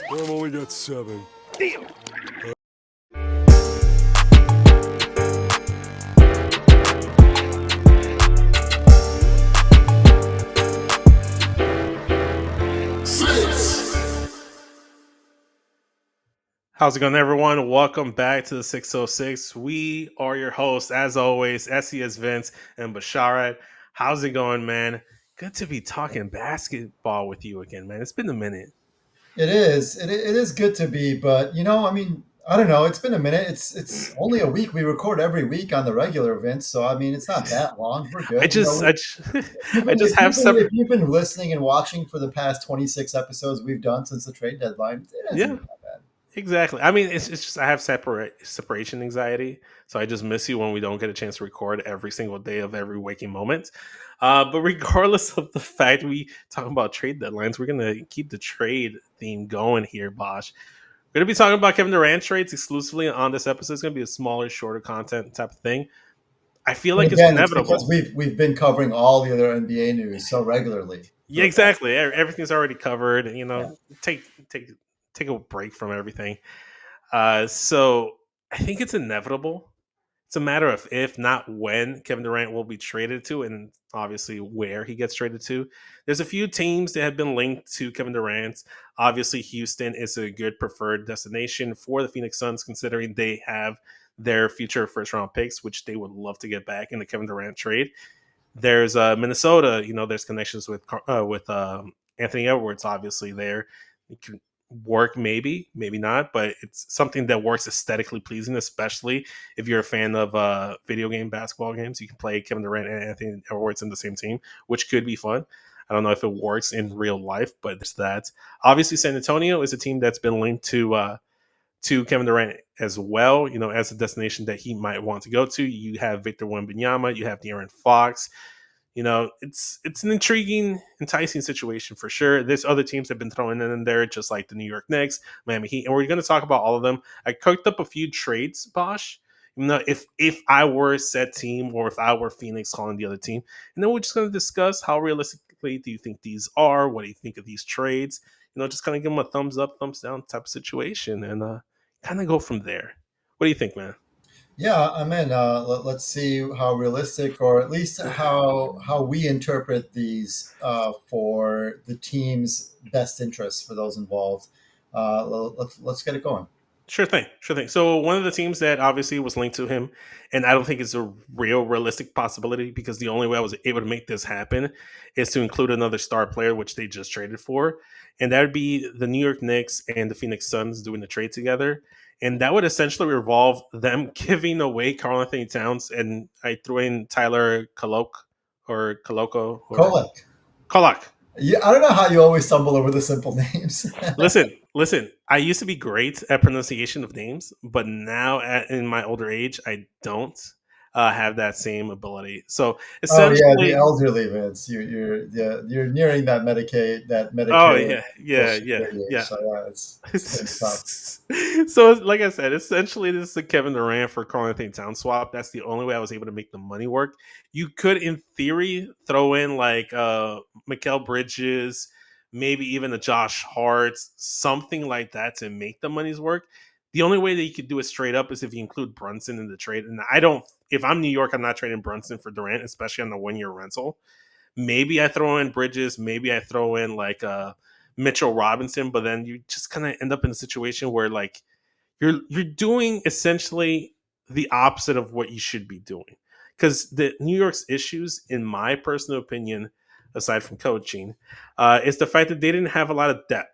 I've only got 7. Deal. How's it going, everyone? Welcome back to the 606. We are your hosts, as always, SESvince and Basharat. How's it going, man? Good to be talking basketball with you again, man. It's been a minute. It is. It is good to be, but I don't know. It's been a minute. It's only a week. We record every week on the regular events, so I mean, it's not that long. We're I good. just, I just, I just If have separate. if you've been listening and watching for the past 26 episodes we've done since the trade deadline, it hasn't Yeah, been that bad. exactly. I mean, it's just I have separation anxiety, so I just miss you when we don't get a chance to record every single day of every waking moment. But regardless of the fact we talk about trade deadlines, we're gonna keep the trade theme going here, Bosh. We're gonna be talking about Kevin Durant trades exclusively on this episode. It's gonna be a smaller, shorter content type of thing. I feel And like it's again, it's because inevitable. we've been covering all the other NBA news so regularly for Yeah, the past. exactly. Everything's already covered. Yeah. Take take take a break from everything. So I think it's inevitable. It's a matter of if, not when, Kevin Durant will be traded to, and obviously where he gets traded to. There's a few teams that have been linked to Kevin Durant. Obviously, Houston is a good preferred destination for the Phoenix Suns, considering they have their future first round picks, which they would love to get back in the Kevin Durant trade. There's Minnesota. There's connections with Anthony Edwards. Obviously, there it can work, maybe not, but it's something that works aesthetically pleasing, especially if you're a fan of video game basketball games. You can play Kevin Durant and Anthony Edwards in the same team, which could be fun. I don't know if it works in real life, but there's that. Obviously, San Antonio is a team that's been linked to Kevin Durant as well, as a destination that he might want to go to. You have Victor Wembanyama, you have De'Aaron Fox. It's an intriguing, enticing situation for sure. There's other teams that have been thrown in there, just like the New York Knicks, Miami Heat, and we're going to talk about all of them. I cooked up a few trades, Bosh. If I were said team or if I were Phoenix calling the other team, and then we're just going to discuss how realistically do you think these are? What do you think of these trades? Just kind of give them a thumbs up, thumbs down type of situation, and kind of go from there. What do you think, man? Yeah, I'm in. Let's see how realistic, or at least how we interpret these for the team's best interests for those involved. Let's get it going. Sure thing, sure thing. So one of the teams that obviously was linked to him, and I don't think it's a real realistic possibility because the only way I was able to make this happen is to include another star player, which they just traded for, and that would be the New York Knicks and the Phoenix Suns doing the trade together, and that would essentially revolve them giving away Karl Anthony Towns, and I threw in Tyler Koloko or Kolek. Kolak. Yeah, I don't know how you always stumble over the simple names. Listen. I used to be great at pronunciation of names, but now in my older age, I don't have that same ability. So Oh yeah, the essentially, elderly Vince. You're nearing that oh Medicare yeah, Social Security age. yeah. So yeah, it's getting tough. So, like I said, essentially, this is a Kevin Durant for Karl Anthony Towns swap. That's the only way I was able to make the money work. You could, in theory, throw in like Mikal Bridges, maybe even a Josh Hart, something like that to make the monies work. The only way that you could do it straight up is if you include Brunson in the trade. And I don't, if I'm New York, I'm not trading Brunson for Durant, especially on the 1 year rental. Maybe I throw in Bridges, maybe I throw in like Mitchell Robinson, but then you just kind of end up in a situation where like you're doing essentially the opposite of what you should be doing. Because the New York's issues, in my personal opinion, aside from coaching, is the fact that they didn't have a lot of depth.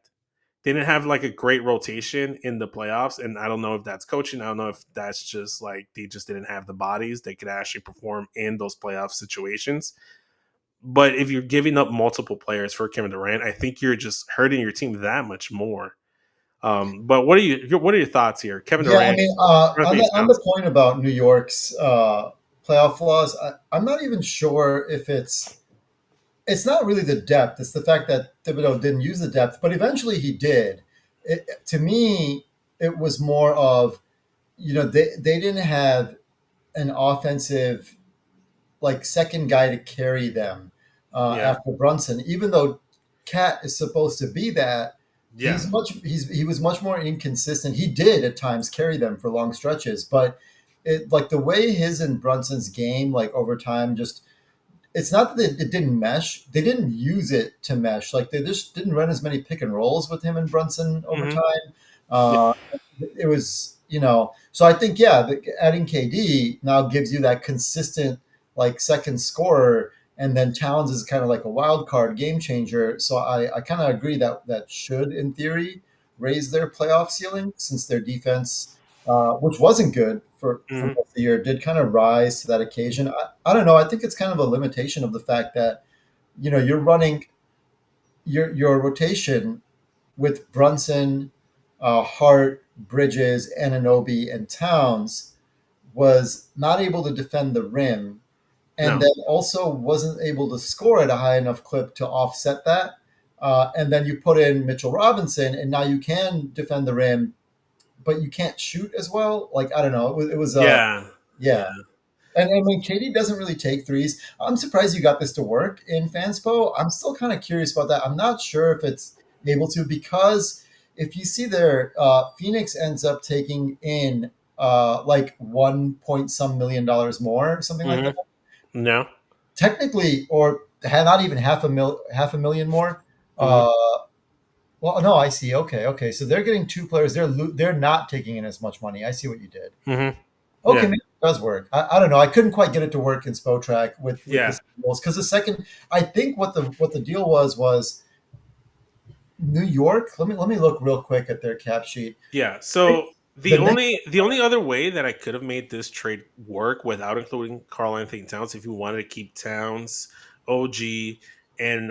They didn't have like a great rotation in the playoffs, and I don't know if that's coaching. I don't know if that's just like they just didn't have the bodies they could actually perform in those playoff situations. But if you're giving up multiple players for Kevin Durant, I think you're just hurting your team that much more. But what are your thoughts here, Kevin Yeah, I Durant? mean, on Anthony the Towns. point about New York's playoff flaws, I'm not even sure if it's not really the depth. It's the fact that Thibodeau didn't use the depth, but eventually he did. To me, it was more of, they didn't have an offensive, like, second guy to carry them Yeah, after Brunson, even though Cat is supposed to be that. Yeah. He was much more inconsistent. He did at times carry them for long stretches, but like the way his and Brunson's game like over time just it's not that it didn't mesh. They didn't use it to mesh. Like they just didn't run as many pick and rolls with him and Brunson over Hmm. time. Yeah. Uh, it was, so I think, yeah, adding KD now gives you that consistent, like, second scorer. And then Towns is kind of like a wild card game changer. So I kind of agree that that should, in theory, raise their playoff ceiling since their defense, which wasn't good for Hmm. most of the year, did kind of rise to that occasion. I don't know. I think it's kind of a limitation of the fact that, you're running your rotation with Brunson, Hart, Bridges, Ananobi, and Towns was not able to defend the rim, and No. then also wasn't able to score at a high enough clip to offset that. And then you put in Mitchell Robinson, and now you can defend the rim, but you can't shoot as well. Like, I don't know. Yeah. Yeah. Yeah. And I mean, KD doesn't really take threes. I'm surprised you got this to work in Fanspo. I'm still kind of curious about that. I'm not sure if it's able to, because if you see there, Phoenix ends up taking in like 1 point some $1 million more, something like that. Hmm. No. Technically, or not even half a million more. Hmm. Uh, well, no, I see. Okay, okay. So they're getting two players. They're not taking in as much money. I see what you did. Hmm. Okay, Yeah. maybe it does work. I don't know. I couldn't quite get it to work in Spotrac with Yeah. the rules because the second, I think what the deal was New York. Let me look real quick at their cap sheet. Yeah. I think So the Knicks. the only other way that I could have made this trade work without including Carl Anthony Towns, if you wanted to keep Towns, OG, and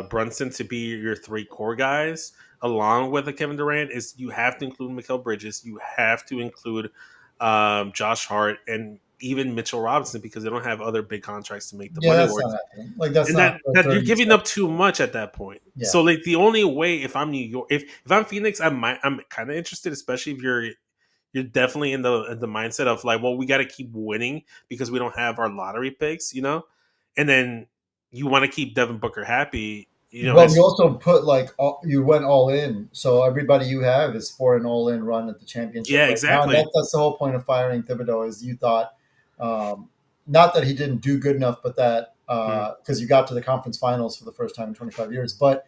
Brunson to be your three core guys, along with a Kevin Durant, is you have to include Mikal Bridges, you have to include Josh Hart, and even Mitchell Robinson because they don't have other big contracts to make the Yeah, money that's work. not happening. Like that's And not that a that you're 30 giving second. up too much at that point. Yeah, So like the only way, if I'm New York, if I'm Phoenix, I'm kind of interested, especially if you're definitely in the mindset of like, well, we got to keep winning because we don't have our lottery picks, and then you want to keep Devin Booker happy, well, you it's also put like you went all in, so everybody you have is for an all in run at the championship yeah, right now, and exactly. that's the whole point of firing Thibodeau is you thought, not that he didn't do good enough, but that Mhm. because you got to the conference finals for the first time in 25 years, but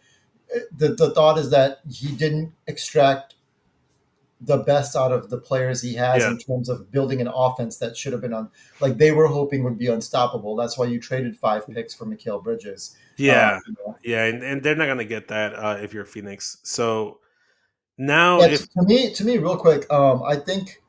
the thought is that he didn't extract the best out of the players he has Yeah, in terms of building an offense that should have been on, like they were hoping would be unstoppable. That's why you traded 5 picks for Mikal Bridges. yeah, You know, yeah, and they're not gonna get that if you're Phoenix. So now yeah, if to me, real quick, I think,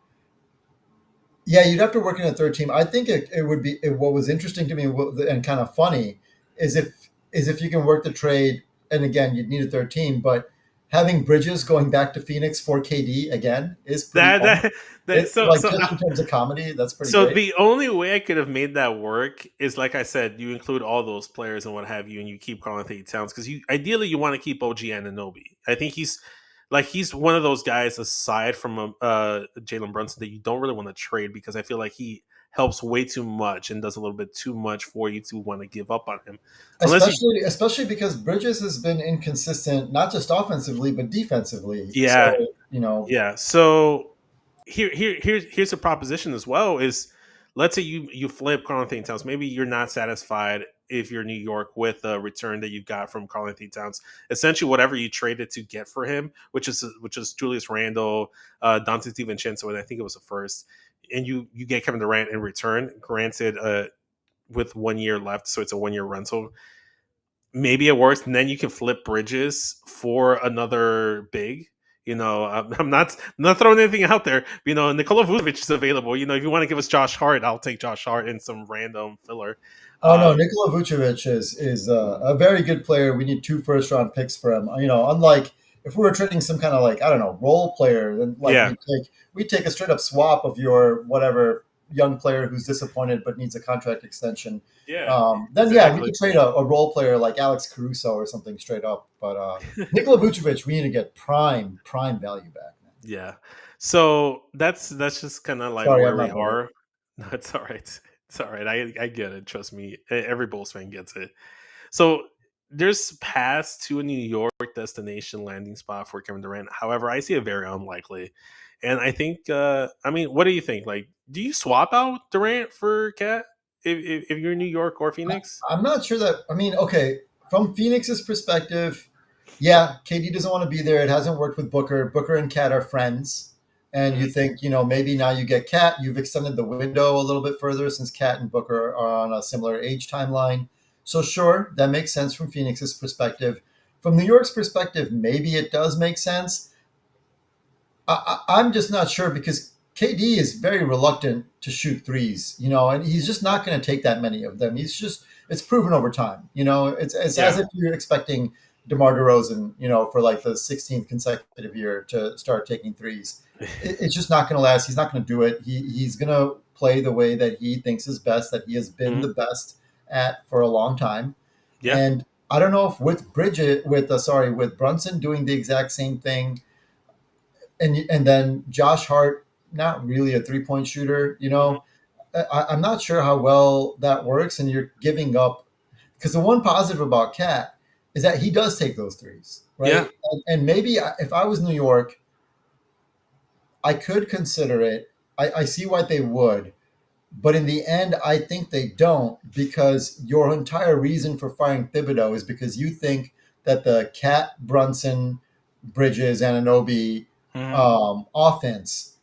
yeah, you'd have to work in a third team. I think it would be what was interesting to me and kind of funny is if you can work the trade, and again, you'd need a third team, but having Bridges going back to Phoenix for KD again is pretty that funny. that Like just in terms of comedy, that's pretty So great. the only way I could have made that work is, like I said, you include all those players and what have you, and you keep Karl Anthony Towns because you ideally you want to keep OG Anunoby. I think he's one of those guys aside from Jalen Brunson that you don't really want to trade because I feel like he helps way too much and does a little bit too much for you to want to give up on him, unless you Especially because Bridges has been inconsistent, not just offensively but defensively. yeah. So Yeah. So here's a proposition as well is let's say you flip Karl Anthony Towns. Maybe you're not satisfied if you're New York with the return that you got from Karl Anthony Towns. Essentially, whatever you traded to get for him, which is Julius Randle, Dante DiVincenzo, and I think it was the first, and you get Kevin Durant in return. Granted, with 1 year left, so it's a 1 year rental. Maybe it works, and then you can flip Bridges for another big. I'm not throwing anything out there. Nikola Vucevic is available. If you want to give us Josh Hart, I'll take Josh Hart and some random filler. Oh no, Um, Nikola Vucevic is a very good player. We need 2 first round picks for him. Unlike if we were trading some kind of, like, I don't know, role player, then like yeah, we take a straight up swap of your whatever young player who's disappointed but needs a contract extension. yeah, Then yeah, we exactly. could trade a role player like Alex Caruso or something straight up. But Nikola Vucevic, we need to get prime value back, man. Yeah. So that's just kind of like Sorry, where I'm we not bitter. are. No, it's all right. It's all right. I get it. Trust me. Every Bulls fan gets it. So there's paths to a New York destination landing spot for Kevin Durant. However, I see it very unlikely. And I think, I mean, what do you think? Like, do you swap out Durant for Cat if you're in New York or Phoenix? I'm not sure that. I mean, okay, from Phoenix's perspective, yeah, KD doesn't want to be there. It hasn't worked with Booker. Booker and Cat are friends, and you Mhm. think, maybe now you get Cat. You've extended the window a little bit further since Cat and Booker are on a similar age timeline. So sure, that makes sense from Phoenix's perspective. From New York's perspective, maybe it does make sense. I'm just not sure because KD is very reluctant to shoot threes, and he's just not going to take that many of them. It's proven over time. It's as Yeah. if you're expecting DeMar DeRozan, for like the 16th consecutive year to start taking threes. It's just not going to last. He's not going to do it. He's going to play the way that he thinks is best, that he has been Mhm. the best at for a long time. Yeah. And I don't know if with Brunson doing the exact same thing, and then Josh Hart, not really a 3-point shooter. Mhm. I'm not sure how well that works, and you're giving up because the one positive about Cat is that he does take those threes, Yeah. right? And maybe if I was New York, I could consider it. I see why they would, but in the end, I think they don't because your entire reason for firing Thibodeau is because you think that the Cat Brunson, Bridges, Ananobi Mhm. offense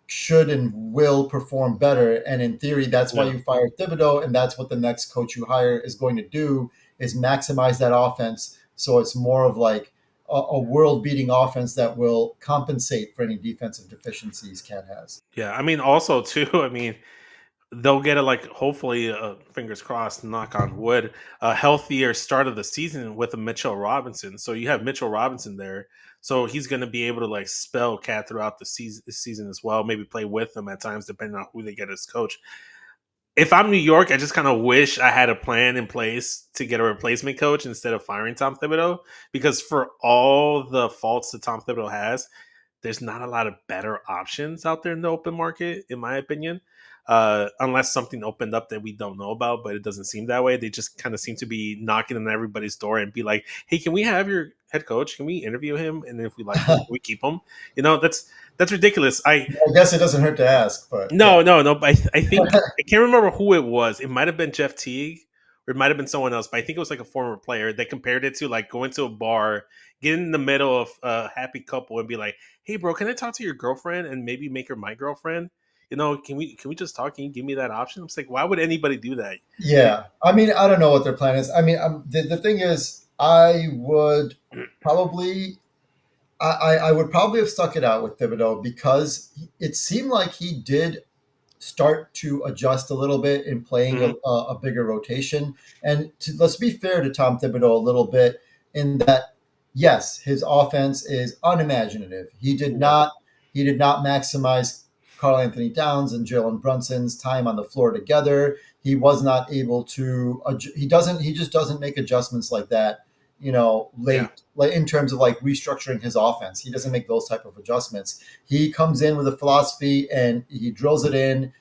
should and will perform better. And in theory, that's why Yeah. you fired Thibodeau, and that's what the next coach you hire is going to do is maximize that offense. So it's more of like a world-beating offense that will compensate for any defensive deficiencies Cat has. Yeah. I mean, also too. I mean, they'll get a like hopefully fingers crossed, knock on wood, a healthier start of the season with a Mitchell Robinson. So you have Mitchell Robinson there, so he's going to be able to like spell Cat throughout the season as well, maybe play with them at times depending on who they get as coach. If I'm New York, I just kind of wish I had a plan in place to get a replacement coach instead of firing Tom Thibodeau, because for all the faults that Tom Thibodeau has, there's not a lot of better options out there in the open market, in my opinion. Unless something opened up that we don't know about, but it doesn't seem that way. They just kind of seem to be knocking on everybody's door and be like, "Hey, can we have your head coach? Can we interview him? And if we like him, can we keep him?" That's ridiculous. I guess it doesn't hurt to ask, but yeah. No. But I think I can't remember who it was. It might have been Jeff Teague, or it might have been someone else. But I think it was like a former player. They compared it to like going to a bar, get in the middle of a happy couple, and be like, "Hey, bro, can I talk to your girlfriend and maybe make her my girlfriend? Can we just talk? Can you give me that option?" I'm just like, why would anybody do that? Yeah. I mean, I don't know what their plan is. I mean, the thing is, I would probably I would probably have stuck it out with Thibodeau because it seemed like he did start to adjust a little bit in playing Hmm. a bigger rotation. And let's be fair to Tom Thibodeau a little bit in that, yes, his offense is unimaginative. Yeah, He did not maximize Carl Anthony Towns and Jalen Brunson's time on the floor together. He was not able to. He just doesn't make adjustments like that. yeah, Late, like in terms of like restructuring his offense, he doesn't make those type of adjustments. He comes in with a philosophy and he drills it and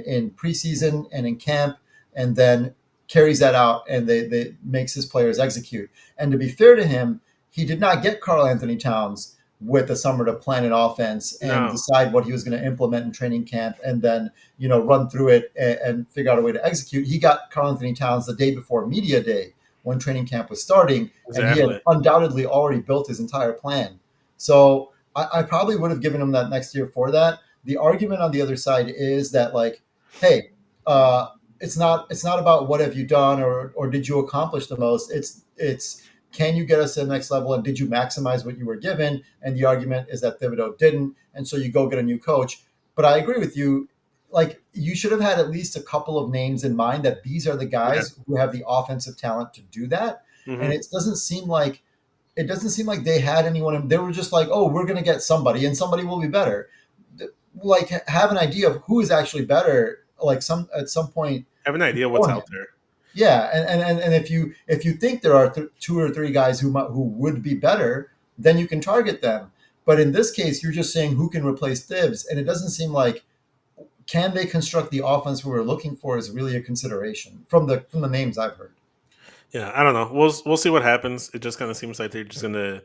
in preseason and in camp, and then carries that out and they makes his players execute. And to be fair to him, he did not get Carl Anthony Towns with the summer to plan an offense and no, decide what he was going to implement in training camp and then run through it and figure out a way to execute. He got Carl Anthony Towns the day before media day when training camp was starting, and he had exactly. undoubtedly already built his entire plan. So I probably would have given him that next year for that. The argument on the other side is that like, hey, it's not about what have you done or did you accomplish the most. It's can you get us to the next level and did you maximize what you were given? And the argument is that Thibodeau didn't, and so you go get a new coach. But I agree with you. Like you should have had at least a couple of names in mind that these are the Yeah. guys who have the offensive talent to do that. And Hmm. it doesn't seem like they had anyone. They were just like, oh, we're going to get somebody, and somebody will be better. Like have an idea of who is actually better. Like at some point Have an idea what's out beforehand. there. Yeah, and if you think there are two or three guys who would be better, then you can target them. But in this case, you're just saying who can replace Thibs, and it doesn't seem like can they construct the offense we were looking for is really a consideration from the names I've heard. Yeah, I don't know. We'll see what happens. It just kind of seems like they're just gonna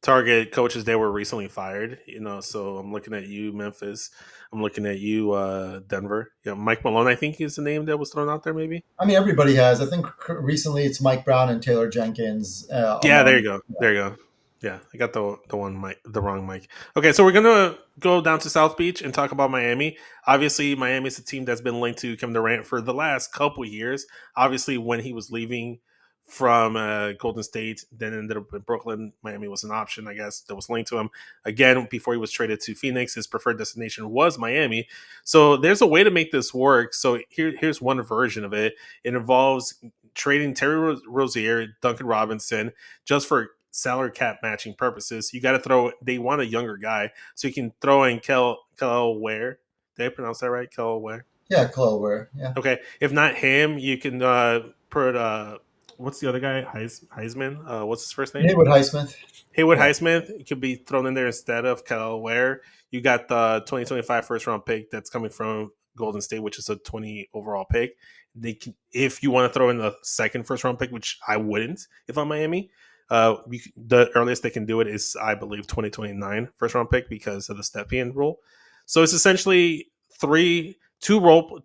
target coaches that were recently fired. So I'm looking at you, Memphis. I'm looking at you, Denver. Mike Malone, I think is the name that was thrown out there. Maybe. I mean, everybody has. I think recently it's Mike Brown and Taylor Jenkins Yeah, there you among. go. Yeah. There you go. Yeah, I got the one mic, the wrong mic. Okay, so we're gonna go down to South Beach and talk about Miami. Obviously, Miami's a team that's been linked to Kevin Durant for the last couple years. Obviously, when he was leaving from Golden State, then ended up in Brooklyn. Miami was an option, I guess, that was linked to him. Again, before he was traded to Phoenix, his preferred destination was Miami. So there's a way to make this work. So here's one version of it. It involves trading Terry Rozier, Duncan Robinson, just for salary cap matching purposes. You got to throw. They want a younger guy, so you can throw in Kel Ware. Did I pronounce that right? Kel Ware. Yeah, Clover. Yeah. Okay. If not him, you can put what's the other guy? Heisman. What's his first name? Haywood Highsmith. Haywood Yeah. Highsmith could be thrown in there instead of Kel Ware. You got the 2025 first round pick that's coming from Golden State, which is a 20 overall pick. They can, if you want to throw in the second first round pick, which I wouldn't if I'm Miami. The earliest they can do it is, I believe, 2029 first round pick because of the step-in rule. So it's essentially two role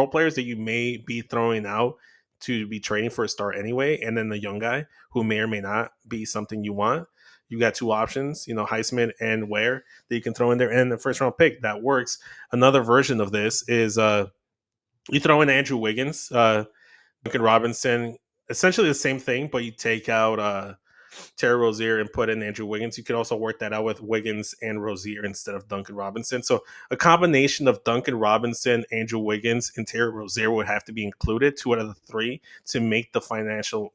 players that you may be throwing out to be trading for a star anyway, and then the young guy who may or may not be something you want. You got two options, Heisman and Ware that you can throw in there, and the first round pick that works. Another version of this is you throw in Andrew Wiggins, Duncan Robinson, essentially the same thing, but you take out Terry Rozier and put in Andrew Wiggins. You could also work that out with Wiggins and Rozier instead of Duncan Robinson. So a combination of Duncan Robinson, Andrew Wiggins, and Terry Rozier would have to be included, two out of the three, to make the financial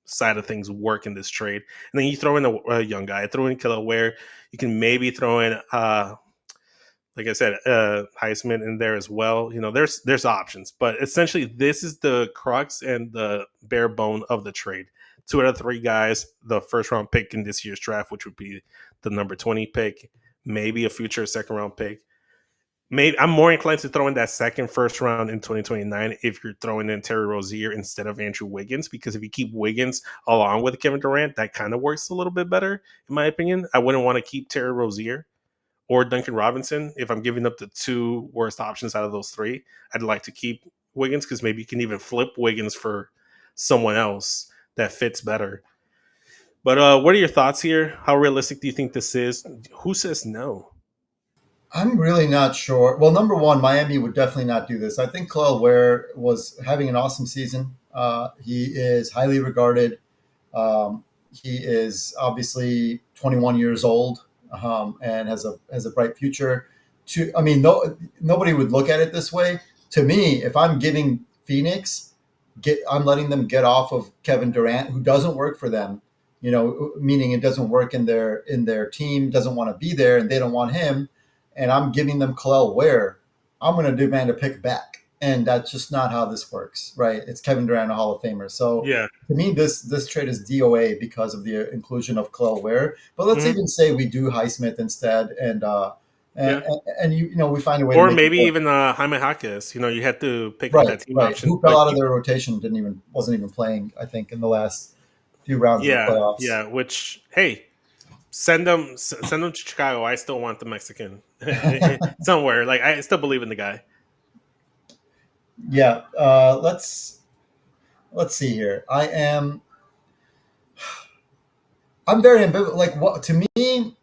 side of things work in this trade. And then you throw in a young guy. I throw in Killer Ware. You can maybe throw in like I said, Heisman in there as well. There's options, but essentially this is the crux and the bare bone of the trade. Two out of three guys, the first round pick in this year's draft, which would be the number 20 pick, maybe a future second round pick. Maybe I'm more inclined to throw in that second first round in 2029 if you're throwing in Terry Rozier instead of Andrew Wiggins, because if you keep Wiggins along with Kevin Durant, that kind of works a little bit better, in my opinion. I wouldn't want to keep Terry Rozier or Duncan Robinson. If I'm giving up the two worst options out of those three, I'd like to keep Wiggins because maybe you can even flip Wiggins for someone else that fits better. But what are your thoughts here? How realistic do you think this is? Who says no? I'm really not sure. Well, number one, Miami would definitely not do this. I think Khalil Ware was having an awesome season. He is highly regarded. He is obviously 21 years old and has a bright future. I mean, nobody would look at it this way. To me, if I'm giving Phoenix, I'm letting them get off of Kevin Durant, who doesn't work for them. Meaning it doesn't work in their team, doesn't want to be there, and they don't want him. And I'm giving them Khalil Ware. I'm going to demand a pick back. And that's just not how this works, right? It's Kevin Durant, a Hall of Famer. So Yeah. to me, this trade is DOA because of the inclusion of Khalil Ware. But let's Mhm. even say we do Highsmith instead, and Yeah. we find a way to Or make it maybe work. even Jaime Jaquez. You had to pick up Right, that team right. option, Who fell but out of their rotation? Wasn't even playing. I think in the last few rounds of the yeah, playoffs. yeah. Which, hey, send them to Chicago. I still want the Mexican somewhere. Like I still believe in the guy. Yeah. Let's see here. I'm very ambivalent. Like what to me,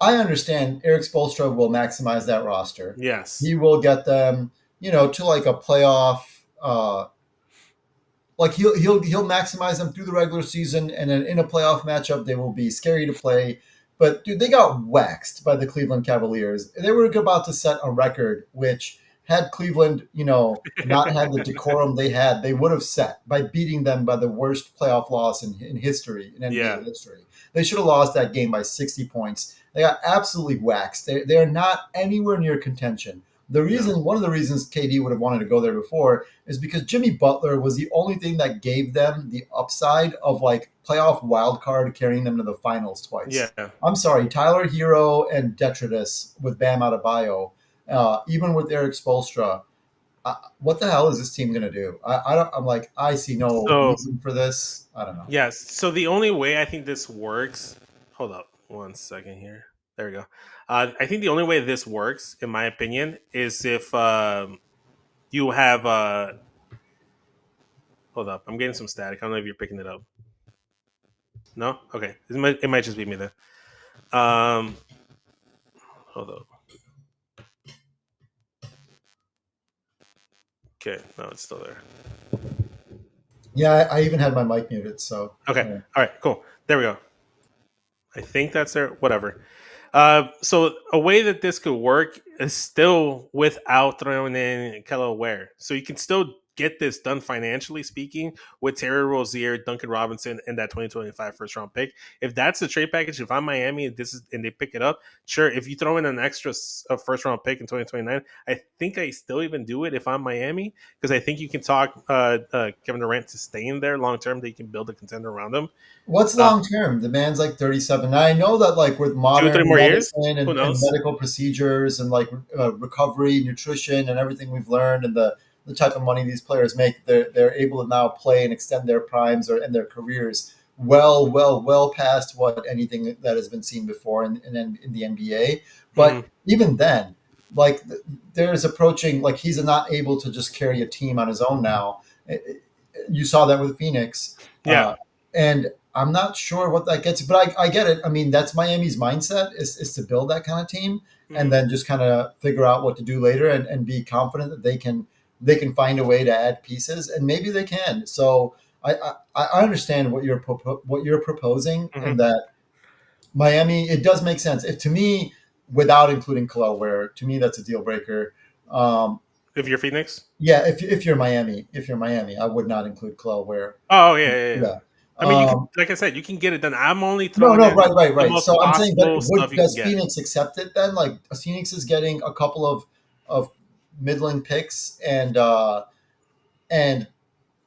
I understand Eric Spoelstra will maximize that roster. Yes. He will get them, to like a playoff. Like he'll maximize them through the regular season, and then in a playoff matchup, they will be scary to play. But dude, they got waxed by the Cleveland Cavaliers. They were about to set a record, which had Cleveland, not had the decorum they had, they would have set by beating them by the worst playoff loss in history, in Yeah. NBA history. They should have lost that game by 60 points. They got absolutely waxed. They're not anywhere near contention. One of the reasons KD would have wanted to go there before is because Jimmy Butler was the only thing that gave them the upside of like playoff wild card carrying them to the finals twice. Yeah. I'm sorry, Tyler Hero and Detritus with Bam Adebayo, even with Eric Spoelstra, what the hell is this team going to do? I don't. I'm like, I see no So reason for this. I don't know. yes, so the only way I think this works. Hold up, 1 second here. There we go. I think the only way this works, in my opinion, is if you have. Hold up, I'm getting some static. I don't know if you're picking it up. No, okay. It might just be me then. Um, hold up. Okay, no, it's still there. Yeah, I even had my mic muted. So Okay, yeah. all right, cool. There we go. I think that's there. Whatever. So a way that this could work is still without throwing in Kello Ware. So you can still get this done financially speaking with Terry Rozier, Duncan Robinson, and that 2025 first round pick. If that's the trade package, if I'm Miami, and they pick it up, sure. If you throw in an extra first round pick in 2029, I think I still even do it if I'm Miami because I think you can talk Kevin Durant to stay in there long term. That you can build a contender around him. What's Uh, long term? The man's like 37. Now, I know that like with Two, three modern more years. medicine Who and knows? medical procedures and like recovery, nutrition, and everything we've learned, and the type of money these players make, they're able to now play and extend their primes or and their careers well past what anything that has been seen before in the NBA. But Hmm. even then, like there's approaching like he's not able to just carry a team on his own now. You saw that with Phoenix. Yeah. And I'm not sure what that gets, but I get it. I mean, that's Miami's mindset is to build that kind of team and Hmm. then just kind of figure out what to do later and be confident that they can find a way to add pieces and maybe they can. So I understand what you're proposing Hmm. and that Miami it does make sense. If to me, without including Khalil Ware, to me that's a deal breaker. Um, If you're Phoenix. yeah, if you're Miami, I would not include Khalil Ware. Oh yeah, yeah, yeah. Yeah. I mean, you can, Um, like I said, you can get it done. I'm only No, throwing no, in the right. most So I'm saying, but possible stuff you can does get. Phoenix accept it then? Like Phoenix is getting a couple of middling picks and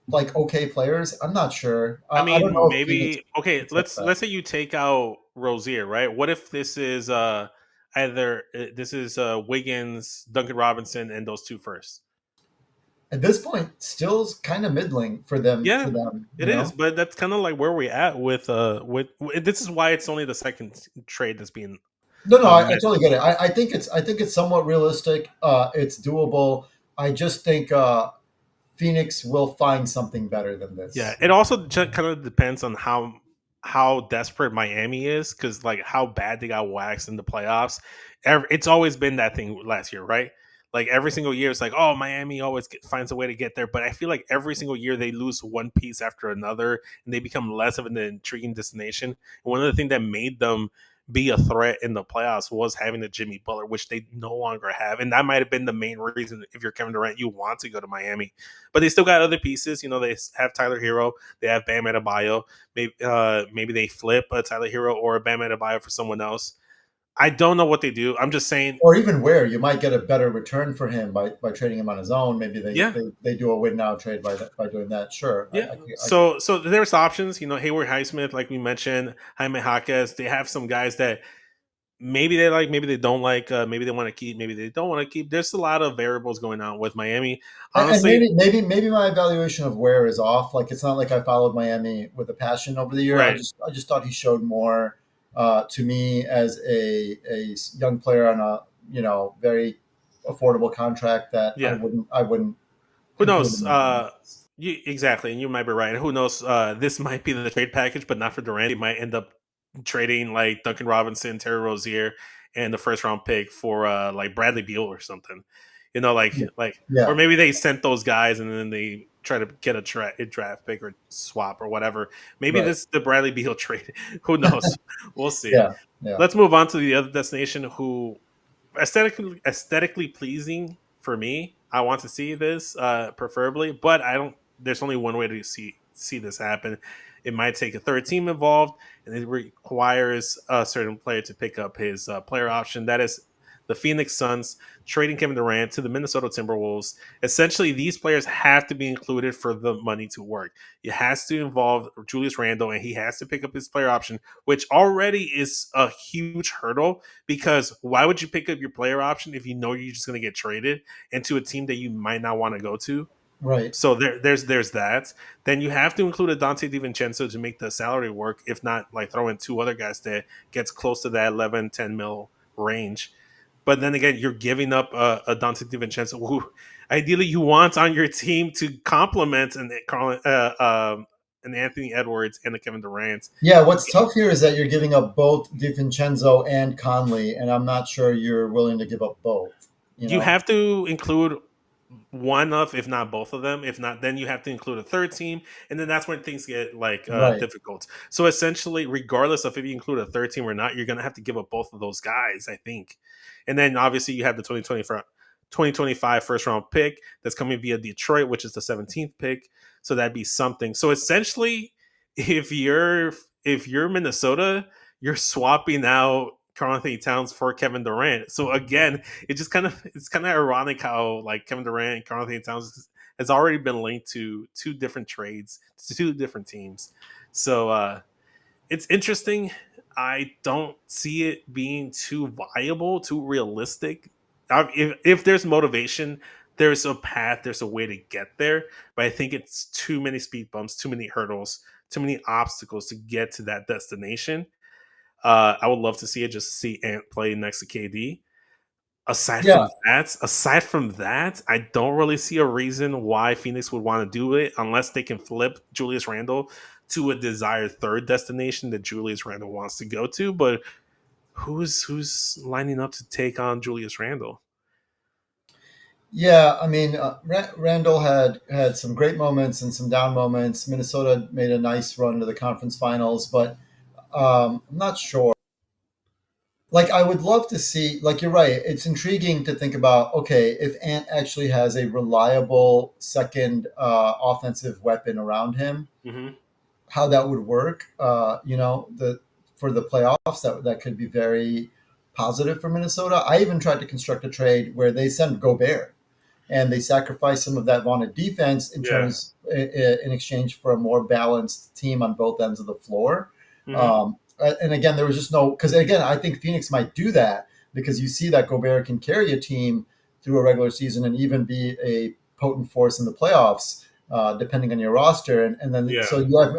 like okay players. I'm not sure. I I don't mean, know if Phoenix maybe okay. accepts Let's that. let's say you take out Rozier, right? What if this is either this is Wiggins, Duncan Robinson, and those two first? At this point, still's kind of middling for them. Yeah, For them, it is. But that's kind of like where we're at with. This is why it's only the second trade that's being No, no, I totally mentioned. get it. I think it's somewhat realistic. It's doable. I just think Phoenix will find something better than Yeah, this. it also kind of depends on how desperate Miami is because like how bad they got waxed in the playoffs. It's always been that thing last year, right? Like every single year, it's like, oh, Miami always finds a way to get there. But I feel like every single year they lose one piece after another, and they become less of an intriguing destination. And one of the things that made them be a threat in the playoffs was having the Jimmy Butler, which they no longer have, and that might have been the main reason. If you're Kevin Durant, you want to go to Miami, but they still got other pieces. You know, they have Tyler Hero, they have Bam Adebayo. Maybe they flip a Tyler Hero or a Bam Adebayo for someone else. I don't know what they do. I'm just saying, Or even where you might get a better return for him by trading him on his own. Maybe they yeah, they, they do a win now trade by doing that. Sure, yeah. So there's options. You know, Hayward Highsmith, like we mentioned, Jaime Jaquez. They have some guys that maybe they like, maybe they don't like, maybe they want to keep, maybe they don't want to keep. There's a lot of variables going on with Miami. and Honestly, maybe my evaluation of Ware is off. Like it's not like I followed Miami with a passion over the year. I right? just thought he showed more to me as a young player on a very affordable contract that I Yeah. wouldn't Who include knows? him in my list. Exactly, and you might be right. Who knows? This might be the trade package, but not for Durant. He might end up trading like Duncan Robinson, Terry Rozier, and the first round pick for like Bradley Beal or something. You know, Yeah, or yeah, maybe they sent those guys and then they try to get a draft pick or swap or whatever. Maybe right. this is the Bradley Beal trade. Who knows? We'll see. Yeah, yeah. Let's move on to the other destination who aesthetically pleasing for me. I want to see this preferably, but I don't. There's only one way to see this happen. It might take a third team involved, and it requires a certain player to pick up his player option. That is the Phoenix Suns, trading Kevin Durant to the Minnesota Timberwolves. Essentially, these players have to be included for the money to work. It has to involve Julius Randle, and he has to pick up his player option, which already is a huge hurdle because why would you pick up your player option if you know you're just going to get traded into a team that you might not want to go to? Right. So there's that. Then you have to include a Dante DiVincenzo to make the salary work. If not, like throw in two other guys that gets close to that 11, 10 mil range. But then again, you're giving up a Dante DiVincenzo who ideally you want on your team to complement an Anthony Edwards and a Kevin Durant. Yeah, what's tough here is that you're giving up both DiVincenzo and Conley, and I'm not sure you're willing to give up both. You You know, have to include one of, if not both of them. If not, then you have to include a third team, and then that's when things get like right? difficult. So essentially, regardless of if you include a third team or not, you're gonna have to give up both of those guys, I think. And then obviously you have the 2025 first round pick that's coming via Detroit, which is the 17th pick. So that'd be something. So essentially, if you're Minnesota, you're swapping out Karl Anthony Towns for Kevin Durant. So again, it's kind of ironic how like Kevin Durant and Karl Anthony Towns has already been linked to two different trades to two different teams. So it's interesting. I don't see it being too viable, too realistic. If there's motivation, there's a path, there's a way to get there. But I think it's too many speed bumps, too many hurdles, too many obstacles to get to that destination. I would love to see it just to see Ant play next to KD. Yeah, Aside from that, I don't really see a reason why Phoenix would want to do it unless they can flip Julius Randle to a desired third destination that Julius Randle wants to go to. But who's lining up to take on Julius Randle? yeah. I mean, Randall had some great moments and some down moments. Minnesota made a nice run to the conference finals, but I'm not sure. Like, I would love to see. Like, you're right. It's intriguing to think about. Okay, if Ant actually has a reliable second offensive weapon around him, Mm-hmm. how that would work. The for the playoffs, that could be very positive for Minnesota. I even tried to construct a trade where they send Gobert and they sacrifice some of that vaunted defense Yeah. in exchange for a more balanced team on both ends of the floor. Mm-hmm. And again, there was just no, because again, I think Phoenix might do that because you see that Gobert can carry a team through a regular season and even be a potent force in the playoffs, depending on your roster. And then Yeah. so you have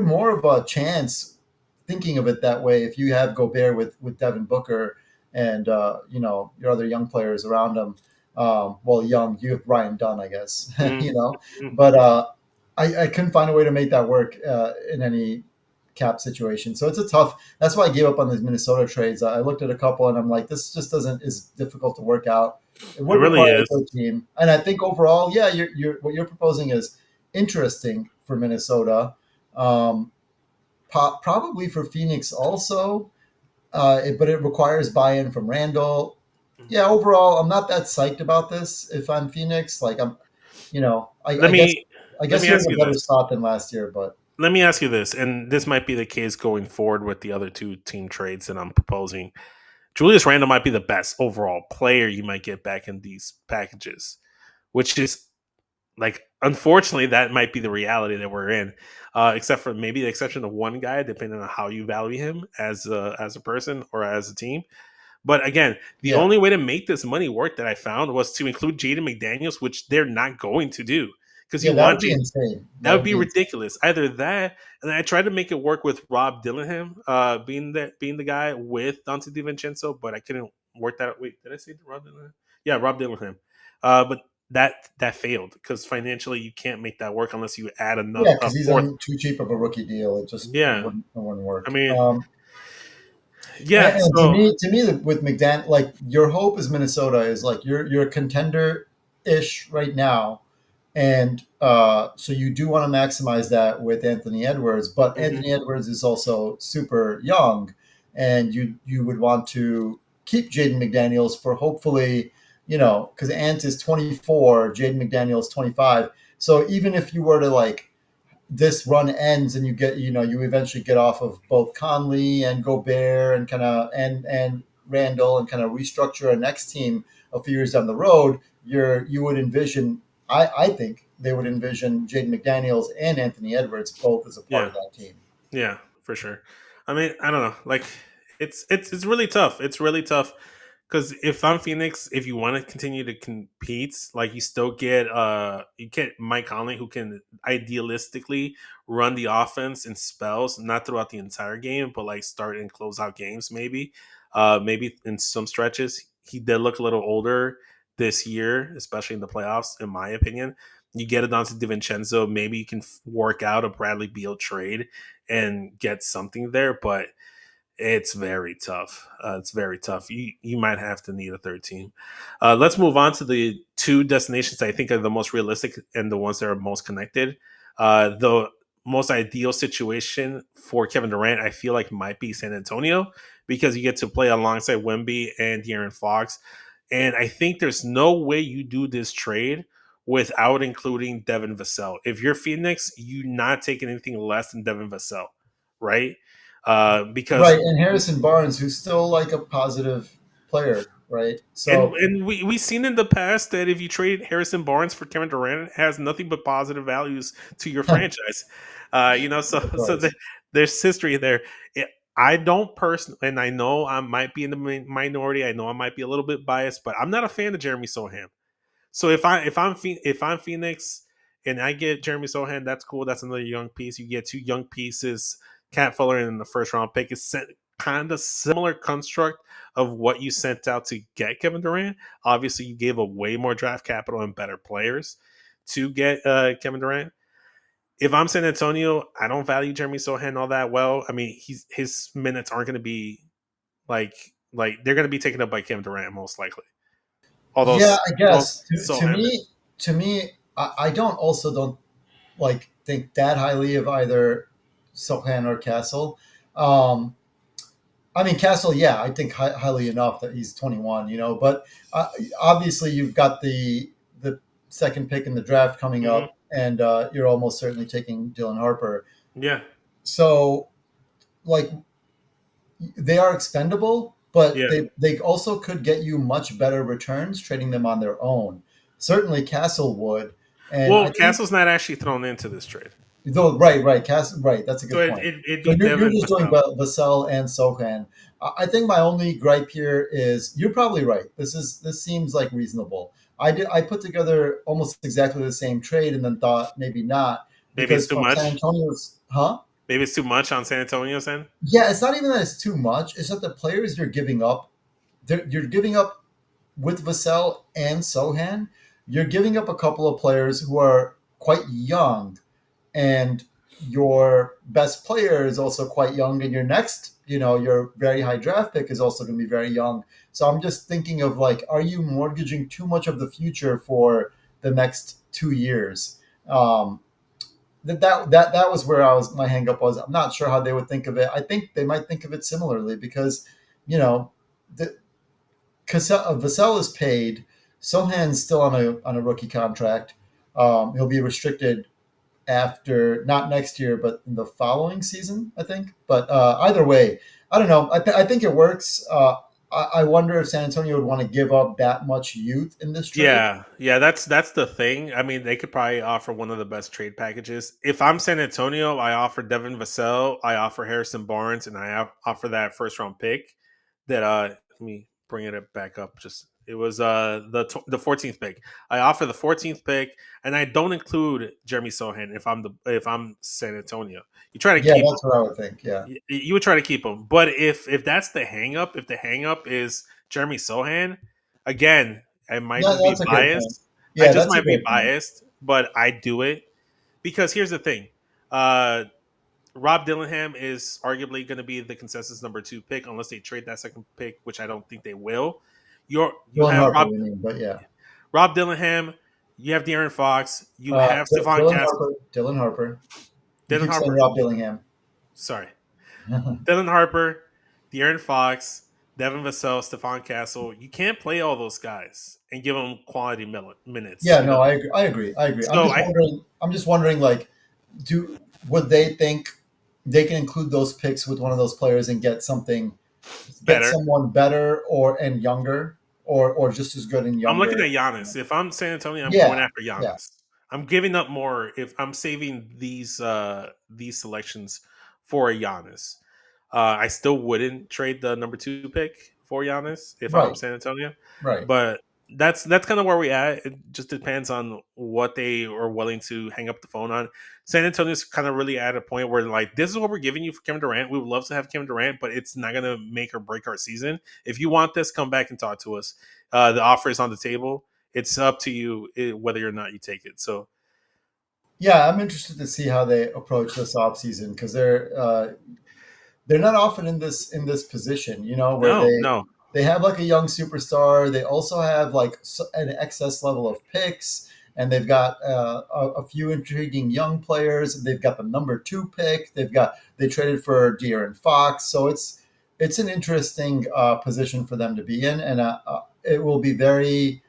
more of a chance thinking of it that way if you have Gobert with Devin Booker and your other young players around him. Well, young, you have Ryan Dunn, I guess. Mm-hmm. But I couldn't find a way to make that work in any cap situation. So it's a tough. That's why I gave up on these Minnesota trades. I looked at a couple and I'm like, this just doesn't is difficult to work out. It It would really require a is. good team, and I think overall, yeah, you're what you're proposing is interesting for Minnesota. Um, Probably for Phoenix also, but it requires buy-in from Randall. Yeah, overall, I'm not that psyched about this. If I'm Phoenix, like Let I guess me I let guess me you're ask in a you better this. spot than last year, but Let me ask you this, and this might be the case going forward with the other two team trades that I'm proposing. Julius Randle might be the best overall player you might get back in these packages, which is like unfortunately that might be the reality that we're in. Except for maybe the exception of one guy, depending on how you value him as a person or as a team. But again, the yeah, only way to make this money work that I found was to include Jaden McDaniels, which they're not going to do because yeah, you that want would be Jaden. insane. That That would would be be insane. ridiculous. Either that, and I tried to make it work with Rob Dillingham, being the guy with Dante DiVincenzo, but I couldn't work that. Wait, did I say Rob Dillingham? Yeah, Rob Dillingham. But that failed because financially you can't make that work unless you add Yeah, another a because he's fourth. on too cheap of a rookie deal. Yeah, It wouldn't I work. mean, yeah. And So to me, with McDan, like your hope is Minnesota is like you're a contender ish right now, and so you do want to maximize that with Anthony Edwards, but mhm, Anthony Edwards is also super young, and you would want to keep Jaden McDaniels for hopefully because Ant is 24, Jaden McDaniels 25. So even if you were to like this run ends and you eventually get off of both Conley and Gobert and kind of and Randall and kind of restructure a next team a few years down the road, you would envision. I think they would envision Jaden McDaniels and Anthony Edwards both as a part Yeah. of that team. Yeah, for sure. I mean, I don't know. Like, it's really tough. It's really tough because if I'm Phoenix, if you want to continue to compete, like you get Mike Conley who can idealistically run the offense in spells, not throughout the entire game, but like start and close out games. Maybe in some stretches. He did look a little older this year, especially in the playoffs, in my opinion. You get it onto DiVincenzo. Maybe you can work out a Bradley Beal trade and get something there, but it's very tough. It's very tough. You might have to need a third team. Let's move on to the two destinations I think are the most realistic and the ones that are most connected. The most ideal situation for Kevin Durant, I feel like, might be San Antonio because you get to play alongside Wemby and De'Aaron Fox. And I think there's no way you do this trade without including Devin Vassell. If you're Phoenix, you're not taking anything less than Devin Vassell, right? Because Right, and Harrison Barnes, who's still like a positive player, right? So and we've seen in the past that if you trade Harrison Barnes for Kevin Durant, it has nothing but positive values to your franchise. it So does. there's history there. I don't personally, and I know I might be in the minority. I know I might be a little bit biased, but I'm not a fan of Jeremy Sohan. So if I'm Phoenix and I get Jeremy Sohan, that's cool. That's another young piece. You get two young pieces, Cat Fuller in the first round pick. It's kind of similar construct of what you sent out to get Kevin Durant. Obviously, you gave a way more draft capital and better players to get Kevin Durant. If I'm San Antonio, I don't value Jeremy Sohan all that well. I mean, his minutes aren't going to be like they're going to be taken up by Kevin Durant most likely. Although, Yeah, I guess Sohan, to me, I don't like think that highly of either Sohan or Castle. Um, I mean, Castle, yeah, I think highly enough that he's 21, but obviously you've got the second pick in the draft coming mhm, up, and you're almost certainly taking Dylan Harper. yeah, So, like, they are expendable, but yeah. they also could get you much better returns trading them on their own. Certainly, Castle would, and I Well, think Castle's not actually thrown into this trade, though, right, Castle, right. That's a so good point. it'd So be you're Devin just doing Vassell. Vassell and Sohan. I think my only gripe here is you're probably right. This seems like reasonable. I put together almost exactly the same trade and then thought maybe not Maybe it's because too from San much. Antonio's, huh? Maybe it's too much on San Antonio's end. Yeah, it's not even that it's too much. It's that the players you're giving up, you're giving up with Vassell and Sohan. You're giving up a couple of players who are quite young, and your best player is also quite young, and your next, your very high draft pick is also going to be very young. So I'm just thinking of like, are you mortgaging too much of the future for the next 2 years? That was where my hang up was. I'm not sure how they would think of it. I think they might think of it similarly because, you know, the Vassell is paid. Sohan's still on a rookie contract. He'll be restricted after not next year, but in the following season, I think. But either way, I don't know. I think it works. I wonder if San Antonio would want to give up that much youth in this trade. Yeah. That's the thing. I mean, they could probably offer one of the best trade packages. If I'm San Antonio, I offer Devin Vassell, I offer Harrison Barnes, and I offer that first round pick. That let me bring it back up. Just it was the 14th pick. I offer the 14th pick, and I don't include Jeremy Sohan if I'm San Antonio. You try to Yeah, keep that's what I would think. Yeah. you would try to keep him. But if that's the hang up, if the hang up is Jeremy Sohan, again, I might No, just be that's a great point. biased. I Yeah, just that's a might be great point. biased, but I do it because here's the thing. Rob Dillingham is arguably going to be the consensus number 2 pick unless they trade that second pick, which I don't think they will. You Dylan have Harper, we mean, but yeah. Rob Dillingham, you have De'Aaron Fox, you have Stephon Dylan Castle, Harper. Dylan Harper. You Dylan keep saying Harper. Rob Dillingham. Sorry, Dylan Harper, De'Aaron Fox, Devin Vassell, Stephon Castle. You can't play all those guys and give them quality minutes. Yeah, no, I agree. I agree. I agree. I'm So just I wondering. I'm just wondering, like, would they think they can include those picks with one of those players and get something get Better. someone better and younger, or just as good and I'm looking younger. at Giannis. If I'm San Antonio, I'm going Yeah, after yeah, Giannis. I'm giving up more if I'm saving these selections for a Giannis. I still wouldn't trade the number 2 pick for Giannis if I'm right, San Antonio, right. but that's kind of where we at. It just depends on what they are willing to hang up the phone on. San Antonio's kind of really at a point where like this is what we're giving you for Kevin Durant. We would love to have Kevin Durant, but it's not gonna make or break our season. If you want this, come back and talk to us. The offer is on the table. It's up to you whether or not you take it. So Yeah, I'm interested to see how they approach this offseason because they're not often in this position, where no, no, they have like a young superstar. They also have like an excess level of picks, and they've got a few intriguing young players. They've got the number 2 pick. They traded for De'Aaron Fox, so it's an interesting position for them to be in, and it will be very.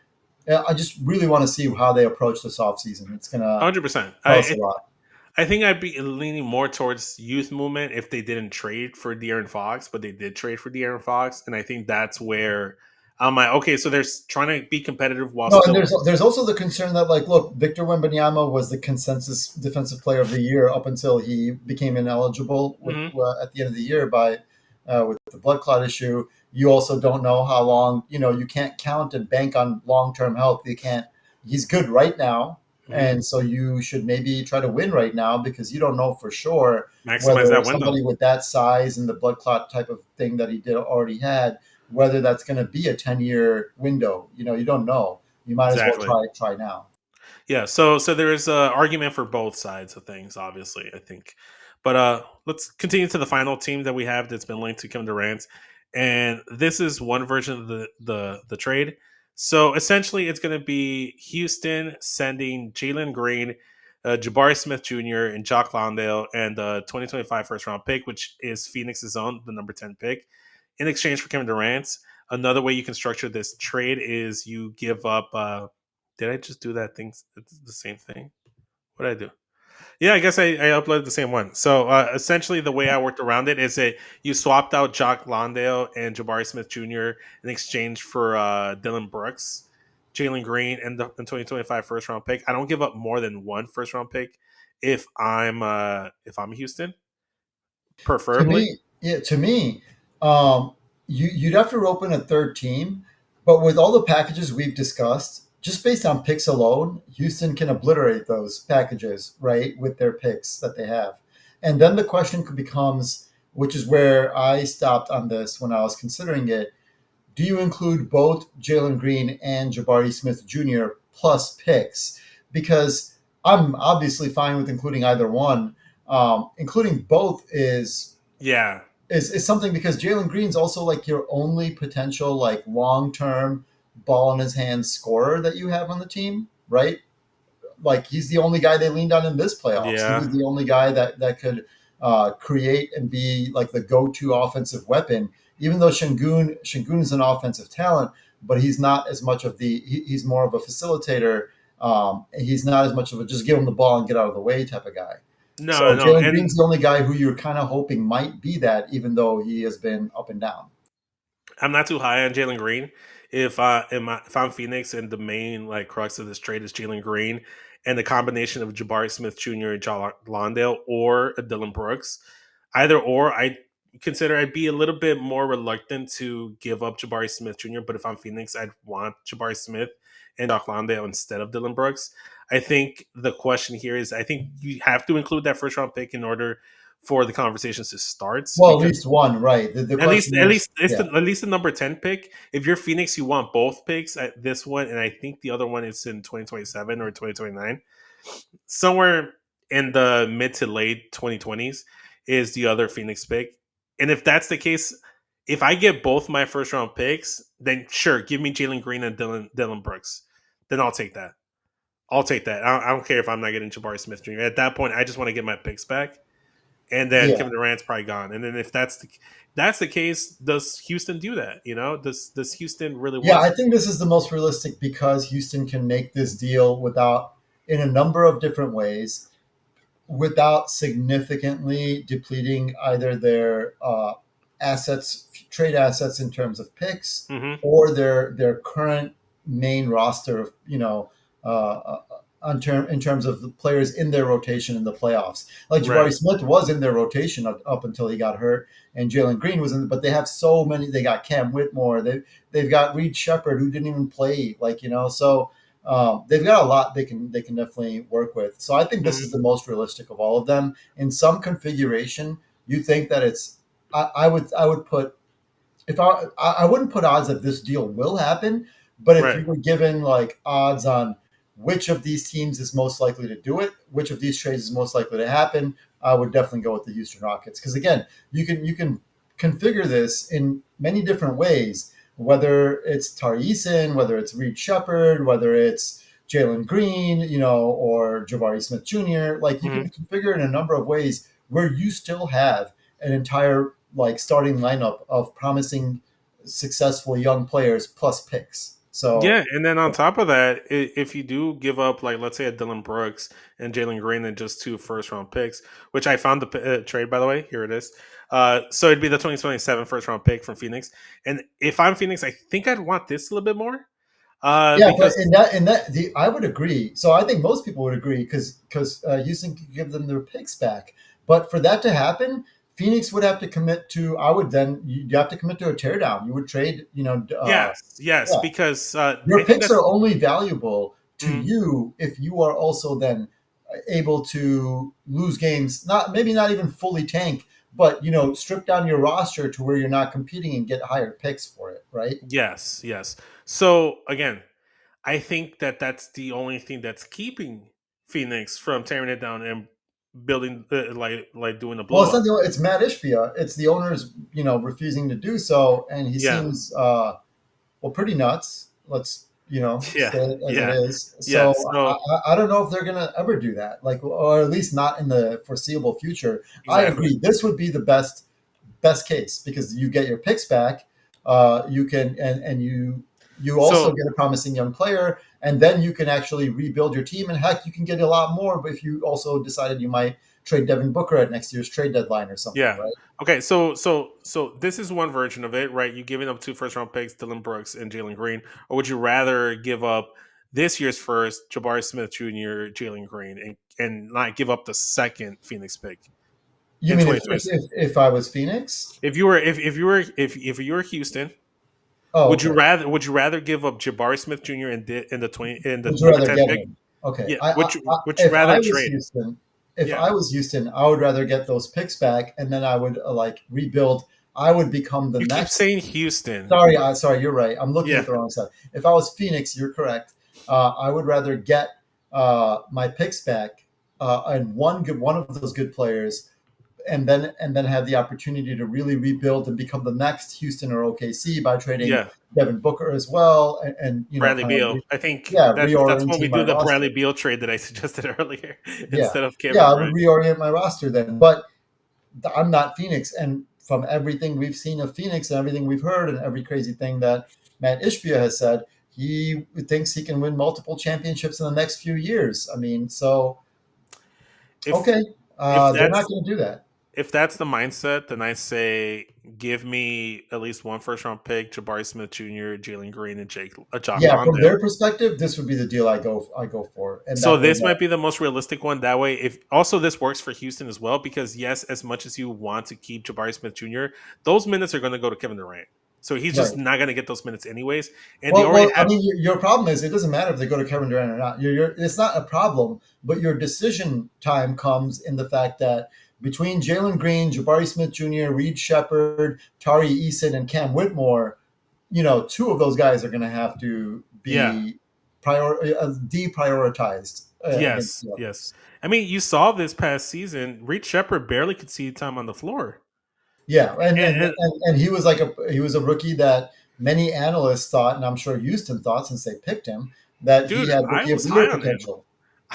I just really want to see how they approach this offseason. It's gonna 100%. tell us a lot. I think I'd be leaning more towards youth movement if they didn't trade for De'Aaron Fox, but they did trade for De'Aaron Fox, and I think that's where I'm like, okay, so they're trying to be competitive while No, and still. there's also the concern that like, look, Victor Wembanyama was the consensus defensive player of the year up until he became ineligible Mhm, at the end of the year by with the blood clot issue. You also don't know how long. You can't count and bank on long term health. You can't. He's good right now, mhm. and so you should maybe try to win right now because you don't know for sure Maximize whether that window. somebody with that size and the blood clot type of thing that he did already had, whether that's going to be a 10-year window. You don't know. You might as well Exactly. try now. Yeah, so there is a argument for both sides of things, obviously, I think. But let's continue to the final team that we have that's been linked to Kevin Durant. And this is one version of the trade. So essentially it's gonna be Houston sending Jalen Green, Jabari Smith Jr. and Jock Landale and the 2025 first round pick, which is Phoenix's own, the number 10 pick, in exchange for Kevin Durant. Another way you can structure this trade is you give up did I just do that thing? It's the same thing. What did I do? Yeah, I guess I uploaded the same one. So essentially, the way I worked around it is that you swapped out Jock Landale and Jabari Smith Jr. in exchange for Dylan Brooks, Jalen Green, and the 2025 first round pick. I don't give up more than one first round pick if I'm Houston, To preferably. me, yeah, to me, you'd have to open a third team, but with all the packages we've discussed, just based on picks alone, Houston can obliterate those packages, right, with their picks that they have. And then the question becomes, which is where I stopped on this when I was considering it, do you include both Jalen Green and Jabari Smith Jr. plus picks? Because I'm obviously fine with including either one. Including both Yeah. is something because Jalen Green's also like your only potential like long term ball in his hands scorer that you have on the team, right? Like he's the only guy they leaned on in this playoffs. He was Yeah. the only guy that could create and be like the go to offensive weapon. Even though Shingun is an offensive talent, but he's not as much of he's more of a facilitator. He's not as much of a just give him the ball and get out of the way type of guy. No, So no, Jalen and Green's the only guy who you're kind of hoping might be that, even though he has been up and down. I'm not too high on Jalen Green. If I'm Phoenix and the main like crux of this trade is Jalen Green and the combination of Jabari Smith Jr. and John Londale or a Dylan Brooks, either or, I consider I'd be a little bit more reluctant to give up Jabari Smith Jr. But if I'm Phoenix, I'd want Jabari Smith and Doc Londale instead of Dylan Brooks. I think the question here is I think you have to include that first round pick in order for the conversations to start Well, at because least one, right? The question is, yeah, at least the number 10 pick. If you're Phoenix, you want both picks at this one, and I think the other one is in 2027 or 2029. Somewhere in the mid to late 2020s is the other Phoenix pick. And if that's the case, if I get both my first round picks, then sure, give me Jalen Green and Dylan Brooks. Then I'll take that. I'll take that. I don't care if I'm not getting Jabari Smith Jr. At that point, I just want to get my picks back, and then yeah, Kevin Durant's probably gone. And then if that's the case, does Houston do that? Does Houston really yeah. want I to? think this is the most realistic because Houston can make this deal without, in a number of different ways, without significantly depleting either their assets, trade assets in terms of picks, Hmm. or their current main roster of in terms of the players in their rotation in the playoffs. Like Right. Jabari Smith was in their rotation up until he got hurt, and Jalen Green was in. But they have so many. They got Cam Whitmore. They've got Reed Shepard, who didn't even play. So they've got a lot they can definitely work with. So I think this Hmm. is the most realistic of all of them. In some configuration, you think that it's. I would put if I wouldn't put odds that this deal will happen, but if you Right. were given like odds on which of these teams is most likely to do it, which of these trades is most likely to happen, I would definitely go with the Houston Rockets because again, you can configure this in many different ways. Whether it's Tari Eason, whether it's Reed Shepard, whether it's Jalen Green, or Jabari Smith Jr. Like you Hmm. can configure it in a number of ways where you still have an entire like starting lineup of promising, successful young players plus picks. So Yeah, and then on top of that, if you do give up, like, let's say a Dylan Brooks and Jalen Green and just 2 first round picks, which I found the trade, by the way, here it is. So it'd be the 2027 first round pick from Phoenix. And if I'm Phoenix, I think I'd want this a little bit more. yeah, but Because I would agree. So I think most people would agree because Houston could give them their picks back. But for that to happen, Phoenix would have to commit to. I would then you have to commit to a teardown. You would trade. yes, Yeah, because I your think picks are that's only valuable to mm, you if you are also then able to lose games. Not even fully tank, but strip down your roster to where you're not competing and get higher picks for it. Right? yes. So again, I think that that's the only thing that's keeping Phoenix from tearing it down and building like doing a Well, blow up. it's Matt Ishbia. It's the owners, refusing to do so, and he Yeah, seems pretty nuts. Let's yeah, say it as it yeah, is. yeah. So So I don't know if they're gonna ever do that, like, or at least not in the foreseeable future. I exactly. agree. This would be the best case because you get your picks back. You can and you also So get a promising young player, and then you can actually rebuild your team. And heck, you can get a lot more if you also decided you might trade Devin Booker at next year's trade deadline or something, yeah, right? okay. So this is one version of it, right? You giving up 2 first round picks, Dylan Brooks and Jalen Green, or would you rather give up this year's first, Jabari Smith Jr., Jalen Green, and not give up the second Phoenix pick You in mean twenty if twenty if, six? if, if I was Phoenix? If you were Houston, Oh, okay. would you rather give up Jabari Smith Jr. in the 20 in the Would you number rather 10 get pick? him? Okay. Yeah. Would you If rather I was trade? Houston, if Yeah. I was Houston, I would rather get those picks back, and then I would like rebuild. I would become the You keep next. saying Houston. Sorry, you're right. I'm looking Yeah. at the wrong side. If I was Phoenix, you're correct. I would rather get my picks back and one of those good players, and then have the opportunity to really rebuild and become the next Houston or OKC by trading Yeah. Devin Booker as well, and Bradley kind of Beal. I think yeah, that's when we reorienting my do the Bradley roster. Beal trade that I suggested earlier Yeah, instead of yeah, Kevin I would Durant. reorient my roster then. But I'm not Phoenix, and from everything we've seen of Phoenix and everything we've heard and every crazy thing that Matt Ishbia has said, he thinks he can win multiple championships in the next few years. I mean, so If okay, if they're not that's going to do that. if that's the mindset, then I say give me at least 1 first round pick, Jabari Smith Jr., Jalen Green, and John Yeah, from London. their perspective, this would be the deal I go for, and So that would this might be the most realistic one. That way, if also this works for Houston as well, because yes, as much as you want to keep Jabari Smith Jr., those minutes are going to go to Kevin Durant. So he's just right. not going to get those minutes anyways. And they already Well, I have, mean, your problem is it doesn't matter if they go to Kevin Durant or not. It's not a problem, but your decision time comes in the fact that between Jalen Green, Jabari Smith Jr., Reed Shepard, Tari Eason, and Cam Whitmore, two of those guys are going to have to yeah, be deprioritized against the yes. others. I mean, you saw this past season. Reed Shepard barely could see time on the floor. Yeah, And and he was a rookie that many analysts thought, and I'm sure Houston thought since they picked him, that he dude, had I rookie of was the year high on him. potential.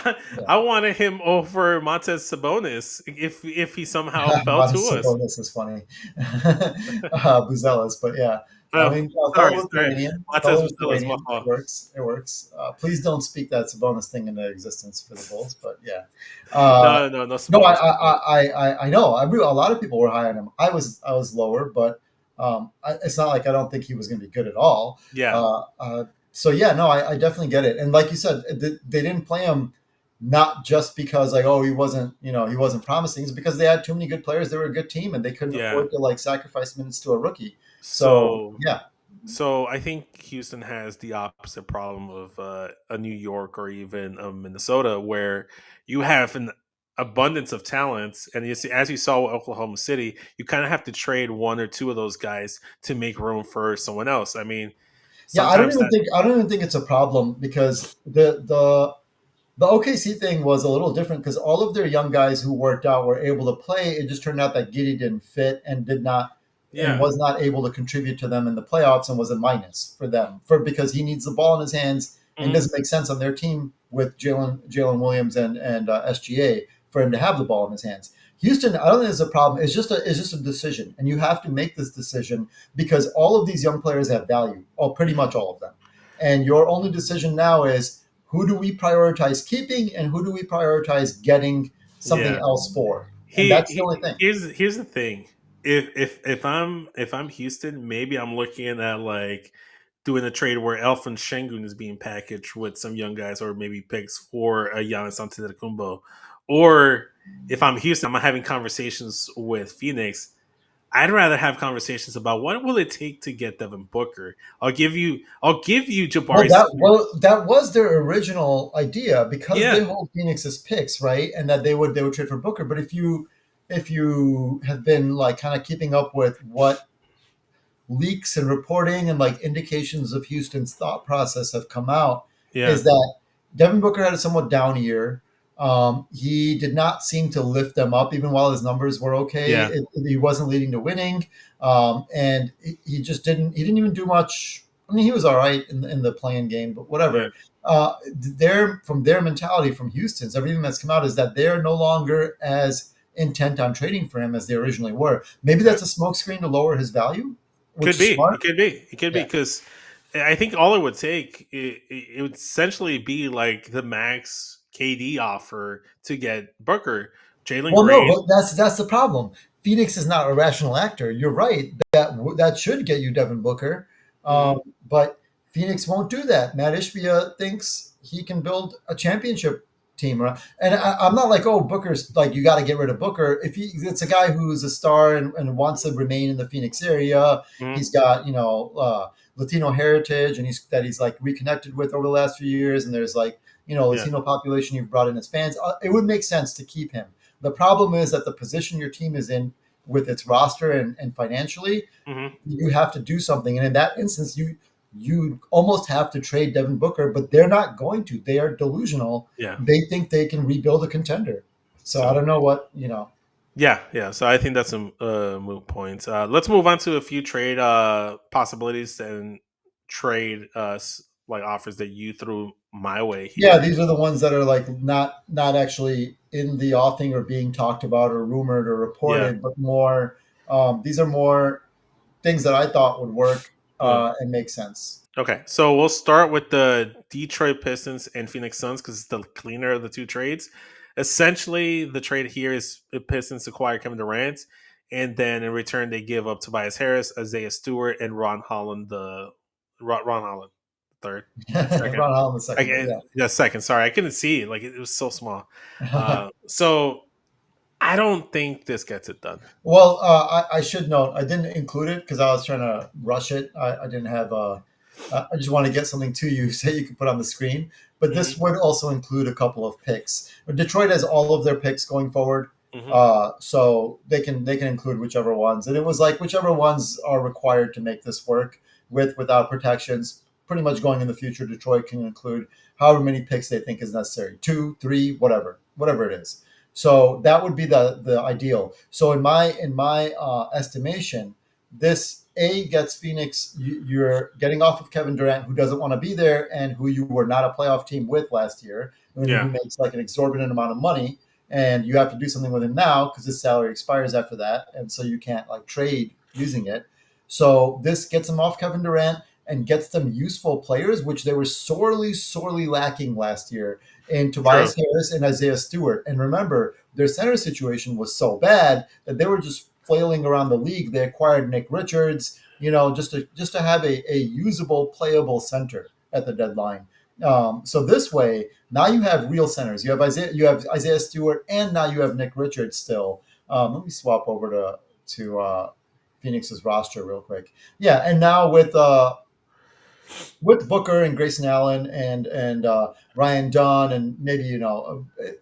Yeah. I wanted him over Montez Sabonis if he somehow fell to Modest us. Sabonis is funny. Buzelis, but yeah. I Oh, mean, sorry, fellow sorry. Lithuanian, Lattes, fellow Lattes, my Lithuanian, it fault. works. It works. Please don't speak that Sabonis thing into existence for the Bulls, but yeah. No, No, Sabonis. My fault. I know. A lot of people were high on him. I was lower, but it's not like I don't think he was going to be good at all. Yeah, Uh, uh, so yeah, no, I definitely get it. And like you said, they didn't play him not just because like he wasn't he wasn't promising. It's because they had too many good players. They were a good team, and they couldn't yeah. afford to like sacrifice minutes to a rookie. So So, yeah, so I think Houston has the opposite problem of a New York or even Minnesota, where you have an abundance of talents, and you see, as you saw with Oklahoma City, you kind of have to trade one or two of those guys to make room for someone else. I mean, yeah. sometimes that, I don't even think it's a problem because the OKC thing was a little different because all of their young guys who worked out were able to play. It just turned out that Giddy didn't fit and did not and yeah, was not able to contribute to them in the playoffs and was a minus for them because he needs the ball in his hands and it mhm, doesn't make sense on their team with Jalen Williams and SGA for him to have the ball in his hands. Houston, I don't think it's a problem. It's just a decision, and you have to make this decision because all of these young players have value, pretty much all of them. And your only decision now is who do we prioritize keeping and who do we prioritize getting something yeah. else for? And that's the only thing. Here's the thing. If I'm Houston, maybe I'm looking at like doing a trade where Elfin Şengün is being packaged with some young guys or maybe picks for a Giannis Antetokounmpo. Or if I'm Houston, I'm having conversations with Phoenix. I'd rather have conversations about what will it take to get Devin Booker. I'll give you Jabari Smith. Well that was their original idea because they Yeah, hold Phoenix's picks, right? And that they would trade for Booker. But if you have been like kind of keeping up with what leaks and reporting and like indications of Houston's thought process have come out yeah, is that Devin Booker had a somewhat down year. He did not seem to lift them up, even while his numbers were okay. yeah, He wasn't leading to winning, and he just didn't. He didn't even do much. I mean, he was all right in the playing game, but yeah. whatever. From their mentality from Houston's, everything that's come out is that they're no longer as intent on trading for him as they originally were. Maybe Yeah. that's a smokescreen to lower his value, which Could is be. smart. It could be. It could be Yeah. because I think all it would take it would essentially be like the max KD offer to get Booker, Jalen Well, no, Green. but that's the problem. Phoenix is not a rational actor. You're right. That should get you Devin Booker, Mhm. but Phoenix won't do that. Matt Ishbia thinks he can build a championship team, and I'm not like, oh, Booker's like you got to get rid of Booker. If it's a guy who's a star and wants to remain in the Phoenix area, Mhm. he's got Latino heritage, and he's like reconnected with over the last few years, and there's like Yeah. Latino population you've brought in as fans. It would make sense to keep him. The problem is that the position your team is in with its roster and financially, Mhm. you have to do something. And in that instance, you almost have to trade Devin Booker, but they're not going to. They are delusional. Yeah. They think they can rebuild a contender. So I So don't know what. yeah, yeah. So I think that's a moot point. Let's move on to a few trade possibilities and trade like offers that you threw my way Yeah, here. these are the ones that are like not actually in the offing or being talked about or rumored or Yeah. reported, but more. These are more things that I thought would work Yeah. and make sense. Okay, so we'll start with the Detroit Pistons and Phoenix Suns because it's the cleaner of the two trades. Essentially, the trade here is the Pistons acquire Kevin Durant, and then in return they give up Tobias Harris, Isaiah Stewart, and Ron Holland, third, second, Ron Holland the second, but yeah. yeah, second. Sorry, I couldn't see it; like it was so small. So I don't think this gets it done. Well, I should note I didn't include it because I was trying to rush it. I didn't have. I just want to get something to you so you can put on the screen. But Hmm. this would also include a couple of picks. Detroit has all of their picks going forward, Hmm. so they can include whichever ones. And it was like whichever ones are required to make this work without protections. Pretty much going in the future, Detroit can include however many picks they think is necessary, 2, 3, whatever it is. So that would be the ideal. So in my estimation, this gets Phoenix. You're getting off of Kevin Durant, who doesn't want to be there, and who you were not a playoff team with last year, and who Yeah, makes like an exorbitant amount of money, and you have to do something with him now because his salary expires after that, and so you can't like trade using it. So this gets them off Kevin Durant and gets them useful players, which they were sorely lacking last year in True. Tobias Harris and Isaiah Stewart. And remember, their center situation was so bad that they were just flailing around the league. They acquired Nick Richards, just to have a usable, playable center at the deadline. So this way, now you have real centers. You have Isaiah Stewart, and now you have Nick Richards still. Let me swap over to Phoenix's roster real quick. Yeah, and now with Booker and Grayson Allen and Ryan Dunn, and maybe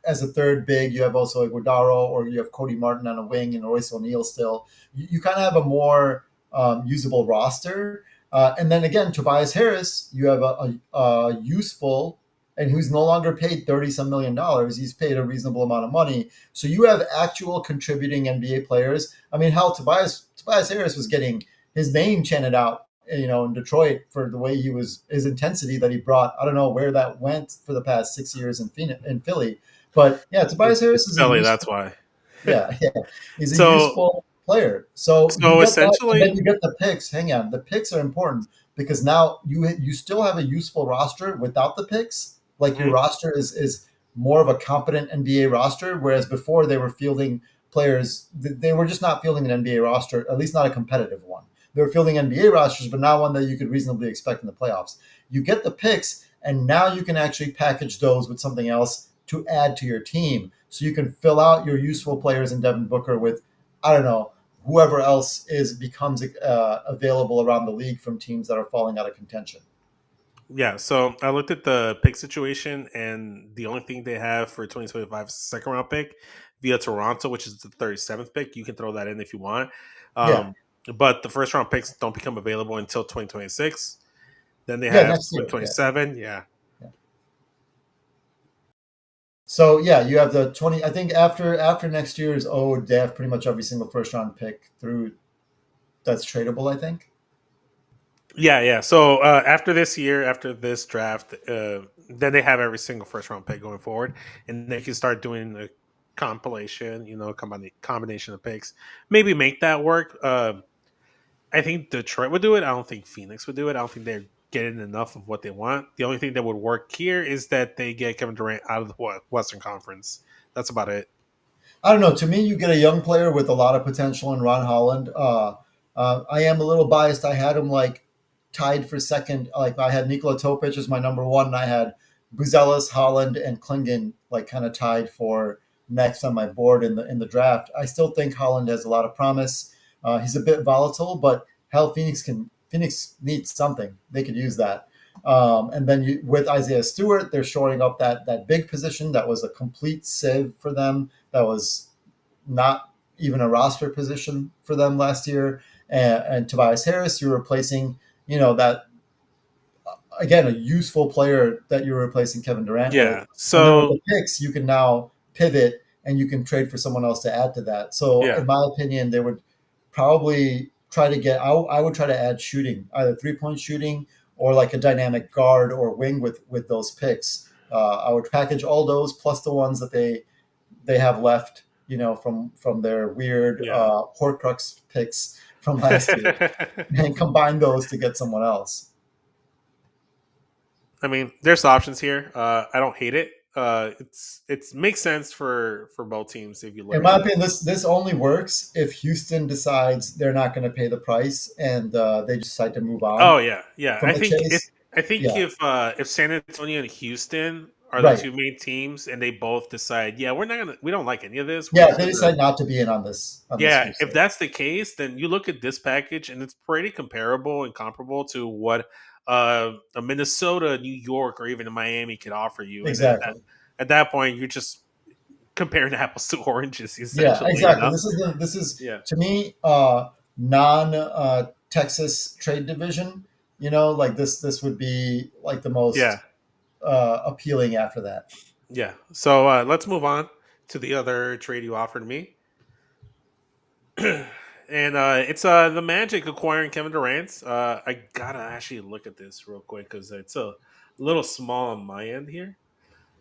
as a third big, you have also Iguodaro, or you have Cody Martin on a wing and Royce O'Neal still. You kind of have a more usable roster. And then again, Tobias Harris, you have a useful, and who's no longer paid $30-some million. He's paid a reasonable amount of money. So you have actual contributing NBA players. I mean, hell, Tobias Harris was getting his name chanted out, in Detroit for the way his intensity that he brought. I don't know where that went for the past 6 years in Philly, but yeah, Tobias Harris It's is a Philly, that's useful, why. yeah, he's a So useful player. So you so get that, and then essentially, you get the picks. Hang on, the picks are important because now you still have a useful roster without the picks. Like your mhm, roster is more of a competent NBA roster, whereas before they were fielding players. They were just not fielding an NBA roster, at least not a competitive one. They were fielding NBA rosters, but not one that you could reasonably expect in the playoffs. You get the picks, and now you can actually package those with something else to add to your team. So you can fill out your useful players in Devin Booker with, I don't know, whoever else becomes available around the league from teams that are falling out of contention. yeah. So I looked at the pick situation, and the only thing they have for 2025 is a second round pick via Toronto, which is the 37th pick. You can throw that in if you want. Yeah, Um, but the first round picks don't become available until 2026. Then they yeah, have next year. Yeah, 2027. Yeah. yeah. So yeah, you have the 20. I think after next year is owed, they have pretty much every single first round pick through that's tradable. I think. Yeah, yeah. So after this year, after this draft, then they have every single first round pick going forward, and they can start doing a compilation. Combination of picks. Maybe make that work. I think Detroit would do it. I don't think Phoenix would do it. I don't think they're getting enough of what they want. The only thing that would work here is that they get Kevin Durant out of the Western Conference. That's about it. I don't know. To me, you get a young player with a lot of potential in Ron Holland. I am a little biased. I had him like tied for second. Like I had Nikola Topic as my number one, and I had Buzelis, Holland, and Klingon like kind of tied for next on my board in the draft. I still think Holland has a lot of promise. He's a bit volatile, but hell, Phoenix needs something. They could use that. And then with Isaiah Stewart, they're shoring up that big position that was a complete sieve for them. That was not even a roster position for them last year. And Tobias Harris, you're replacing, that again a useful player that you're replacing Kevin Durant with. Yeah. And then with the So picks, you can now pivot and you can trade for someone else to add to that. So yeah, in my opinion, they would probably try to get. I would try to add shooting, either 3-point shooting or like a dynamic guard or wing with those picks. I would package all those plus the ones that they have left, from their weird yeah. Horcrux picks from last year, and combine those to get someone else. I mean, there's options here. I don't hate it. It's makes sense for both teams if you look In at my it. opinion, this only works if Houston decides they're not going to pay the price and they decide to move on Oh yeah, yeah. from the chase. I think Yeah, if San Antonio and Houston are the right. two main teams and they both decide, yeah, we don't like any of this. We're Yeah, just they gonna decide not to be in on this Yeah, if sweepstakes. that's the case, then you look at this package and it's pretty comparable and comparable to what a Minnesota, New York, or even a Miami could offer you. And Exactly. at that point, you're just comparing apples to oranges, Yeah, essentially. You exactly. know? This is Yeah, to me non Texas trade division. Like this would be like the yeah, most appealing after that. yeah. So let's move on to the other trade you offered me. And it's the Magic acquiring Kevin Durant. I gotta actually look at this real quick because it's a little small on my end here.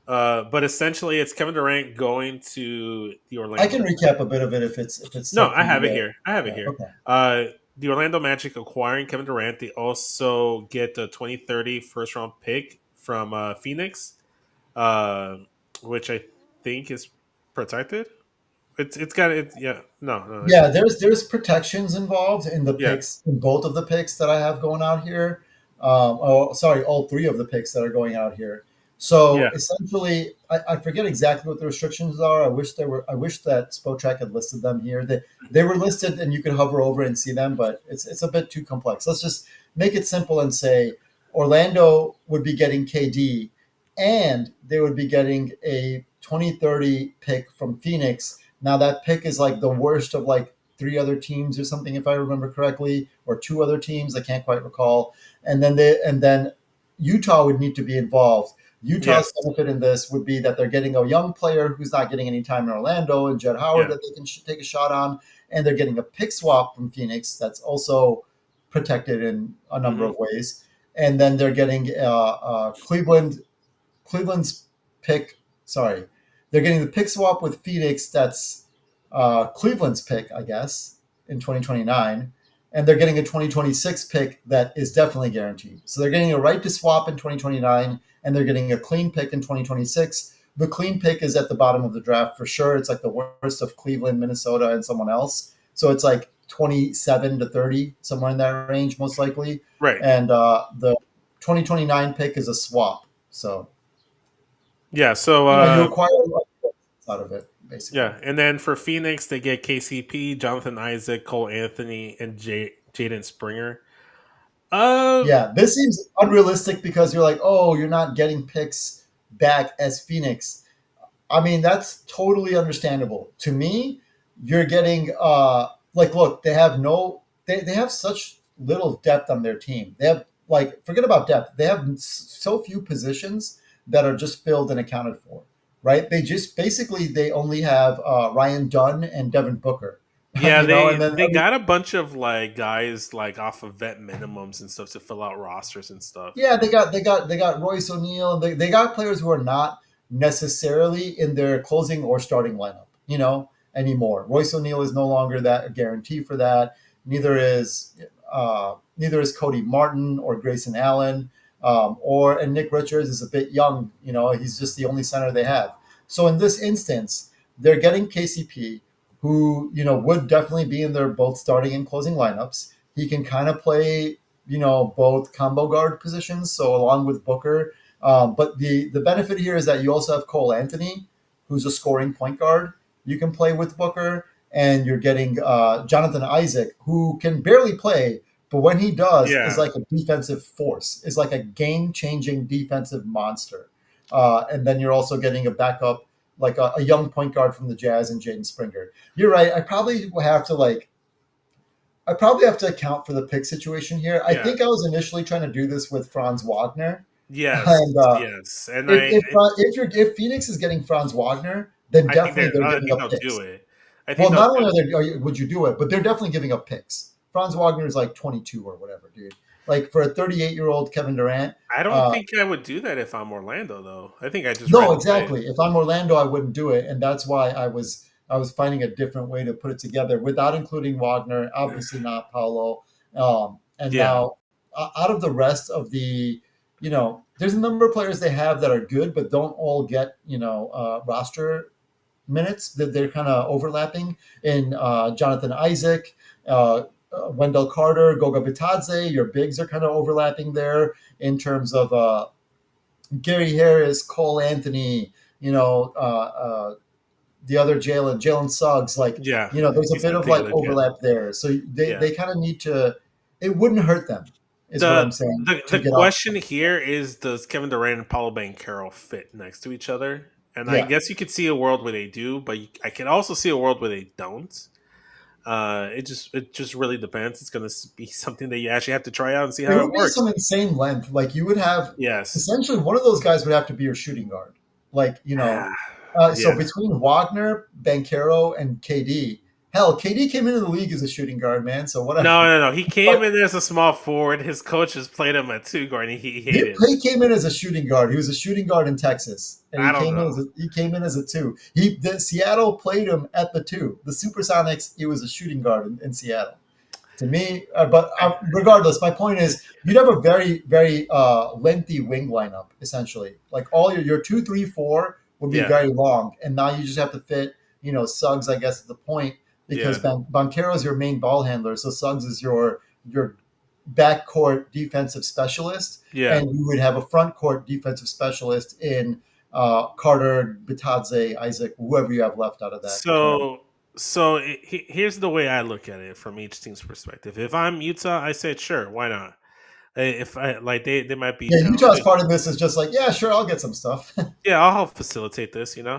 But essentially, it's Kevin Durant going to the I Orlando can Magic. recap a bit of it if it's No, tough I for you have it to. here. I have it Yeah. here. Okay. Uh, the Orlando Magic acquiring Kevin Durant, they also get the 2030 first round pick from Phoenix, uh, which I think is protected. It's got it. Yeah, no, it's Yeah, there's protections involved in the yeah, picks, in both of the picks that I have going out here. Oh, sorry, all three of the picks that are going out here. yeah, So essentially, I forget exactly what the restrictions are. I wish that Spotrac had listed them here. They were listed, and you could hover over and see them, but it's a bit too complex. Let's just make it simple and say Orlando would be getting KD, and they would be getting a 2030 pick from Phoenix. Now that pick is like the worst of like three other teams or something, if I remember correctly, or two other teams. I can't quite recall. And then Utah would need to be involved. Utah's yes, benefit in this would be that they're getting a young player who's not getting any time in Orlando, and Jed Howard yeah, that they can take a shot on, and they're getting a pick swap from Phoenix that's also protected in a number hmm of ways. And then they're getting Cleveland's pick. Sorry, they're getting the pick swap with Phoenix. That's Cleveland's pick, I guess, in 2029, and they're getting a 2026 pick that is definitely guaranteed. So they're getting a right to swap in 2029, and they're getting a clean pick in 2026. The clean pick is at the bottom of the draft for sure. It's like the worst of Cleveland, Minnesota, and someone else. So it's like 27 to 30, somewhere in that range, most likely. right, And the 2029 pick is a swap. So yeah. So you acquire a lot out of it, basically. yeah, and then for Phoenix, they get KCP, Jonathan Isaac, Cole Anthony, and Jaden Springer. Uh, Yeah, this seems unrealistic because you're like, oh, you're not getting picks back as Phoenix. I mean, that's totally understandable. To me, you're getting like look, they have such little depth on their team. They have like forget about depth. They have so few positions that are just filled and accounted for. Right? They just basically they only have Ryan Dunn and Devin Booker. yeah, And then they got a bunch of like guys like off of vet minimums and stuff to fill out rosters and stuff. yeah, they got Royce O'Neal. They got players who are not necessarily in their closing or starting lineup, anymore. Royce O'Neal is no longer that a guarantee for that. Neither is Cody Martin or Grayson Allen, and Nick Richards is a bit young. He's just the only center they have. So in this instance, they're getting KCP, who would definitely be in their both starting and closing lineups. He can kind of play both combo guard positions. So along with Booker, but the benefit here is that you also have Cole Anthony, who's a scoring point guard. You can play with Booker, and you're getting Jonathan Isaac, who can barely play, but when he does, is Yeah, like a defensive force. Is like a game-changing defensive monster. And then you're also getting a backup, like a young point guard from the Jazz and Jaden Springer. You're right. I probably have to account for the pick situation here. I yeah, think I was initially trying to do this with Franz Wagner, yes, and yes, and if Phoenix is getting Franz Wagner, then definitely they're I giving think up they'll do picks. it. I think Well, they'll not do only it. would you do it, but they're definitely giving up picks. Franz Wagner is like 22 or whatever, dude. Like for a 38-year-old Kevin Durant. I don't Uh, think I would do that if I'm Orlando, though. I think I just no, ride the wave. exactly. If I'm Orlando, I wouldn't do it, and that's why I was finding a different way to put it together without including Wagner. Obviously not Paolo. And Yeah, now, out of the rest of there's a number of players they have that are good, but don't all get roster minutes. That they're kind of overlapping in Jonathan Isaac. Wendell Carter, Goga Bitadze, your bigs are kind of overlapping there in terms of Gary Harris, Cole Anthony, the other Jalen Suggs. Like, yeah. there's a He's bit gonna of take a like look at. overlap there. So they, Yeah. they kind of need to, it wouldn't hurt them, is what The I'm saying, the to the get off. question here is, does Kevin Durant and Paulo Banchero fit next to each other? And I Yeah. guess you could see a world where they do, but I can also see a world where they don't. It just really depends. It's going to be something that you actually have to try out and see It how it would be works. some insane length. Like you would have Yes. essentially one of those guys would have to be your shooting guard. Like, Ah, so yes. between Wagner, Banchero, and KD, hell, KD came into the league as a shooting guard, man. So No, whatever. no, no. He came But in as a small forward. His coaches played him at two guard, and he he, hated it. he came in as a shooting guard. He was a shooting guard in Texas, and I don't know. he came in as a two. Seattle played him at the two. The Supersonics, he was a shooting guard in Seattle. to me. But regardless, my point is you'd have a very, very lengthy wing lineup, essentially. Like all your 2, 3, 4 would be Yeah, very long. And now you just have to fit, Suggs, I guess, at the point because yeah. Banchero is your main ball handler. So Suggs is your backcourt defensive specialist. Yeah. And you would have a front court defensive specialist in Carter, Bitadze, Isaac, whoever you have left out of that. Here's the way I look at it from each team's perspective. If I'm Utah, I said sure, why not? If I like, they might be Yeah, Utah's talented. part of this is just like, yeah, sure, I'll get some stuff. Yeah, I'll help facilitate this. Then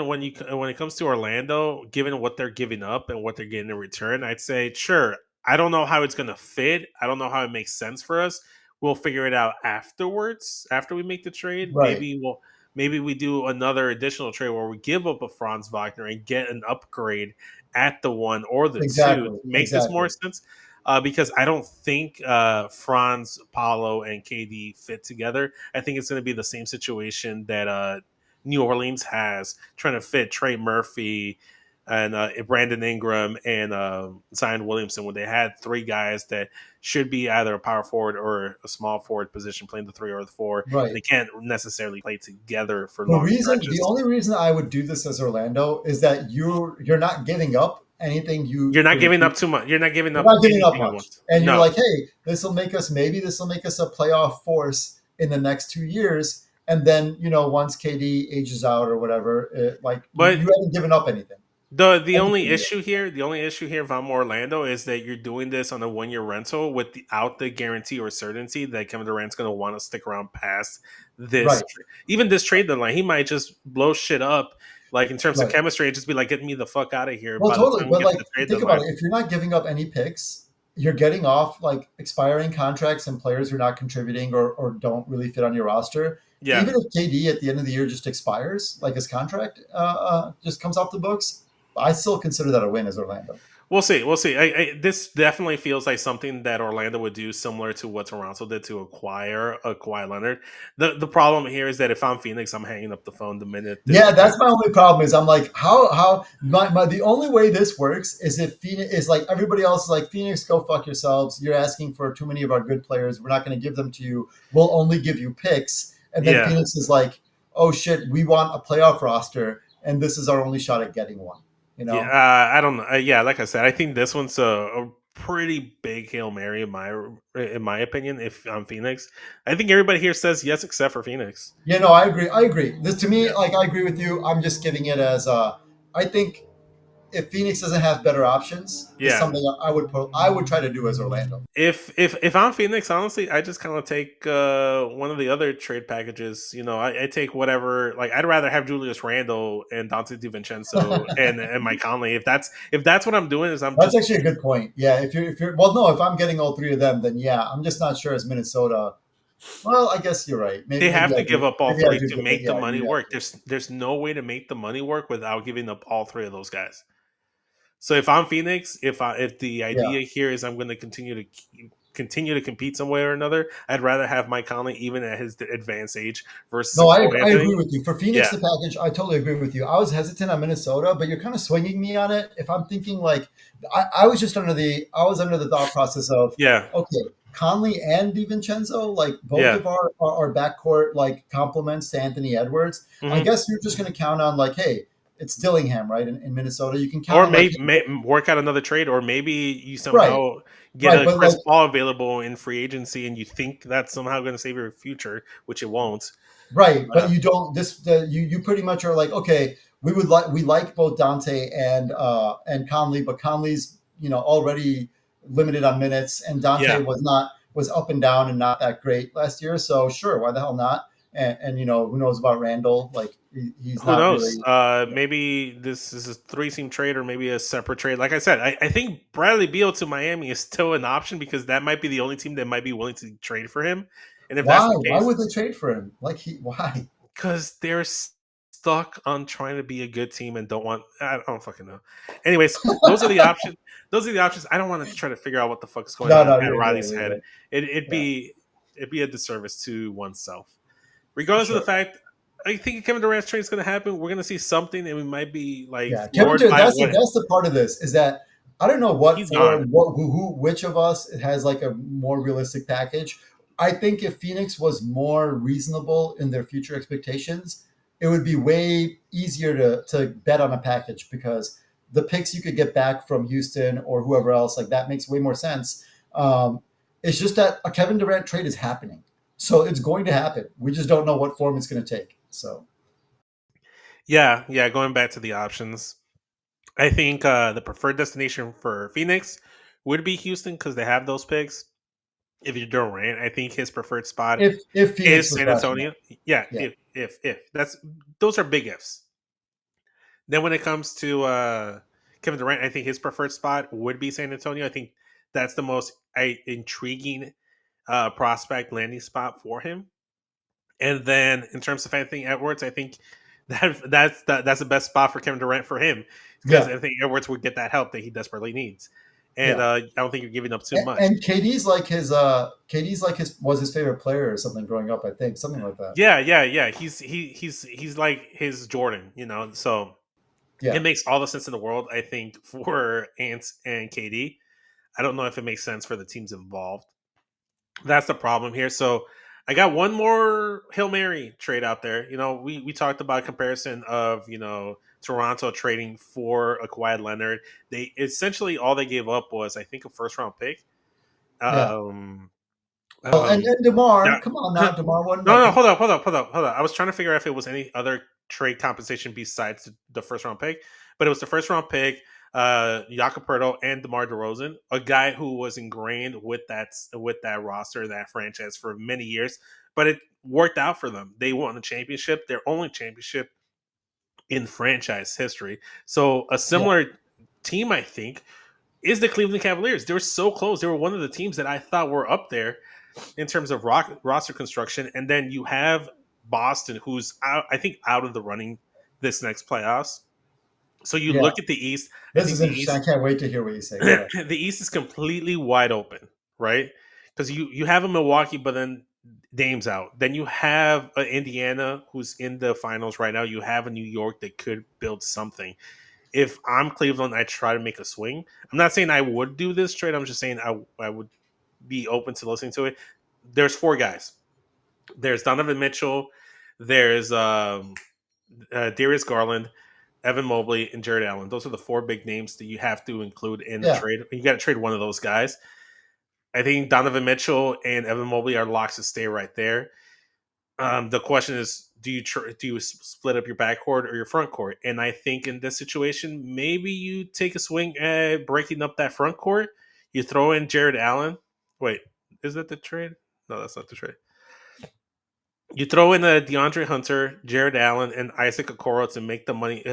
when it comes to Orlando, given what they're giving up and what they're getting in return, I'd say sure. I don't know how it's gonna fit. I don't know how it makes sense for us. We'll figure it out afterwards. After we make the trade, Right. maybe we do another additional trade where we give up a Franz Wagner and get an upgrade at the 1 or the 2 to Exactly. make this more Exactly. sense. Because I don't think Franz, Paulo, and KD fit together. I think it's going to be the same situation that New Orleans has trying to fit Trey Murphy and Brandon Ingram and Zion Williamson when they had 3 guys that should be either a power forward or a small forward position playing the 3 or the 4, and Right. they can't necessarily play together for long The stretches. only reason I would do this as Orlando is that you're not giving up anything You're not giving up too much. You're not giving you're up not giving up anything at much. once. And you're No, like, hey, this will make us a playoff force in the next 2 years. And then, once KD ages out or whatever, you but haven't given up anything. The only Anything yet. issue here, if I'm Orlando, is that you're doing this on a 1 year rental without the guarantee or certainty that Kevin Durant's going to want to stick around past Right. even this trade deadline. He might just blow shit up, like in terms of Right. chemistry, and just be like, "Get me the fuck out of here." Well, By the totally. time we But get to like, the trade think about deadline, it. If you're not giving up any picks, you're getting off like expiring contracts and players who are not contributing or don't really fit on your roster. yeah, Even if KD at the end of the year just expires, like his contract just comes off the books, I still consider that a win as Orlando. we'll see. We'll see. This definitely feels like something that Orlando would do, similar to what Toronto did to acquire Leonard. The problem here is that if I'm Phoenix, I'm hanging up the phone the minute this Yeah, trade that's my happens. only problem. Is I'm like, the only way this works is if Phoenix is like everybody else is like, Phoenix, go fuck yourselves. You're asking for too many of our good players. We're not going to give them to you. We'll only give you picks. And then Yeah. Phoenix is like, oh shit, we want a playoff roster, and this is our only shot at getting one. You Yeah, know? I don't know. Yeah, like I said, I think this one's a pretty big hail mary in my opinion. If I'm Phoenix, I think everybody here says yes except for Phoenix. Yeah, no, I agree. I agree. This to me, Yeah, like I agree with you. I'm just giving it as I think if Phoenix doesn't have better options, this is yeah. something I would try to do as Orlando. If I'm Phoenix, honestly, I just kind of take one of the other trade packages. I take whatever. Like, I'd rather have Julius Randle and Dante DiVincenzo and Mike Conley. If that's what I'm doing, is I'm That's just actually a good point. Yeah, if you're well, no, if I'm getting all 3 of them, then yeah, I'm just not sure as Minnesota. Well, I guess you're right. they have to give up all Maybe I three do. to make the Yeah, money maybe I work. do. There's no way to make the money work without giving up all 3 of those guys. So if I'm Phoenix, if the Yeah. idea here is I'm going to continue to compete some way or another, I'd rather have Mike Conley even at his advanced age versus No, a Cole I agree Anthony. with you. For Phoenix, Yeah, the package, I totally agree with you. I was hesitant on Minnesota, but you're kind of swinging me on it. If I'm thinking like, I was under the thought process of, yeah, okay, Conley and DiVincenzo, like both yeah. of our backcourt like compliments to Anthony Edwards. I hmm guess you're just going to count on like, hey, it's Dillingham, right? In Minnesota, you can count Or on like, may work out another trade, or maybe you right, somehow get right, a but like, Chris Paul available in free agency, and you think that's somehow going to save your future, which it won't. right, Uh, but you don't. You pretty much are like, okay, we like both Dante and Conley, but Conley's already limited on minutes, and Dante yeah, was up and down and not that great last year. So sure, why the hell not? And who knows about Randall? Like he's who not knows? really. Maybe this is a 3-team trade, or maybe a separate trade. Like I said, I think Bradley Beal to Miami is still an option because that might be the only team that might be willing to trade for him. And if that's Why? the Why case, would they trade for him? Like why? because they're stuck on trying to be a good team and don't want. I don't fucking know. Anyways, those are the options. Those are the options. I don't want to try to figure out what the fuck is going No, on no, at you're good. Riley's You're head. good. It'd Yeah, be a disservice to oneself. Regardless of the sure. fact, I think Kevin Durant's trade is going to happen. We're going to see something, and we might be like Yeah, Kevin floored Durant. by what. That's the part of this is that I don't know what He's for gone. which of us has like a more realistic package. I think if Phoenix was more reasonable in their future expectations, it would be way easier to bet on a package because the picks you could get back from Houston or whoever else, like that makes way more sense. It's just that a Kevin Durant trade is happening. So it's going to happen. We just don't know what form it's going to take. So Yeah, yeah. Going back to the options, I think the preferred destination for Phoenix would be Houston because they have those picks. If you're Durant, I think his preferred spot if Phoenix is was San rational, Antonio. Yeah, yeah, if that's those are big ifs. Then when it comes to Kevin Durant, I think his preferred spot would be San Antonio. I think that's the most intriguing prospect landing spot for him. And then in terms of Anthony Edwards, I think that's the best spot for Kevin Durant for him because yeah, Anthony Edwards would get that help that he desperately needs. And yeah. I don't think you're giving up too much. And KD's like his was his favorite player or something growing up. I think something like that. Yeah, yeah, yeah. He's like his Jordan, you know. So it Yeah, makes all the sense in the world, I think, for Ant and KD. I don't know if it makes sense for the teams involved. That's the problem here. So I got one more Hail Mary trade out there. You know, we talked about comparison of, you know, Toronto trading for a Kawhi Leonard. They essentially all they gave up was, I think, a first round pick. yeah. Um, Well, um, and Demar, yeah. come on now, Demar won No, no, nothing. hold up. I was trying to figure out if it was any other trade compensation besides the first round pick, but it was the first round pick, Jakob Poeltl and DeMar DeRozan, a guy who was ingrained with that roster, that franchise for many years, but it worked out for them. They won the championship, their only championship in franchise history. So a Yeah, similar team, I think, is the Cleveland Cavaliers. They were so close. They were one of the teams that I thought were up there in terms of roster construction. And then you have Boston, who's out, I think out of the running this next playoffs. So you yeah. look at the East. I This think is the interesting. I East, can't wait to hear what you say. Go ahead. the East is completely wide open, right? Because you have a Milwaukee, but then Dame's out. Then you have Indiana, who's in the finals right now. You have a New York that could build something. If I'm Cleveland, I try to make a swing. I'm not saying I would do this trade. I'm just saying I would be open to listening to it. There's four guys. There's Donovan Mitchell. There's Darius Garland, Evan Mobley, and Jared Allen. Those are the four big names that you have to include in the Yeah. trade. You got to trade one of those guys. I think Donovan Mitchell and Evan Mobley are locks to stay right there. The question is, do you split up your backcourt or your front court? And I think in this situation, maybe you take a swing at breaking up that front court. You throw in Jared Allen. Wait, is that the trade? No, that's not the trade. You throw in a DeAndre Hunter, Jared Allen, and Isaac Okoro to make the money.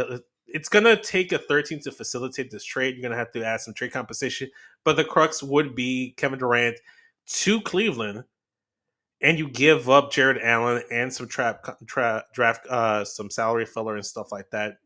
It's gonna take a 13 to facilitate this trade. You're gonna have to add some trade compensation, but the crux would be Kevin Durant to Cleveland, and you give up Jared Allen and some draft some salary filler and stuff like that.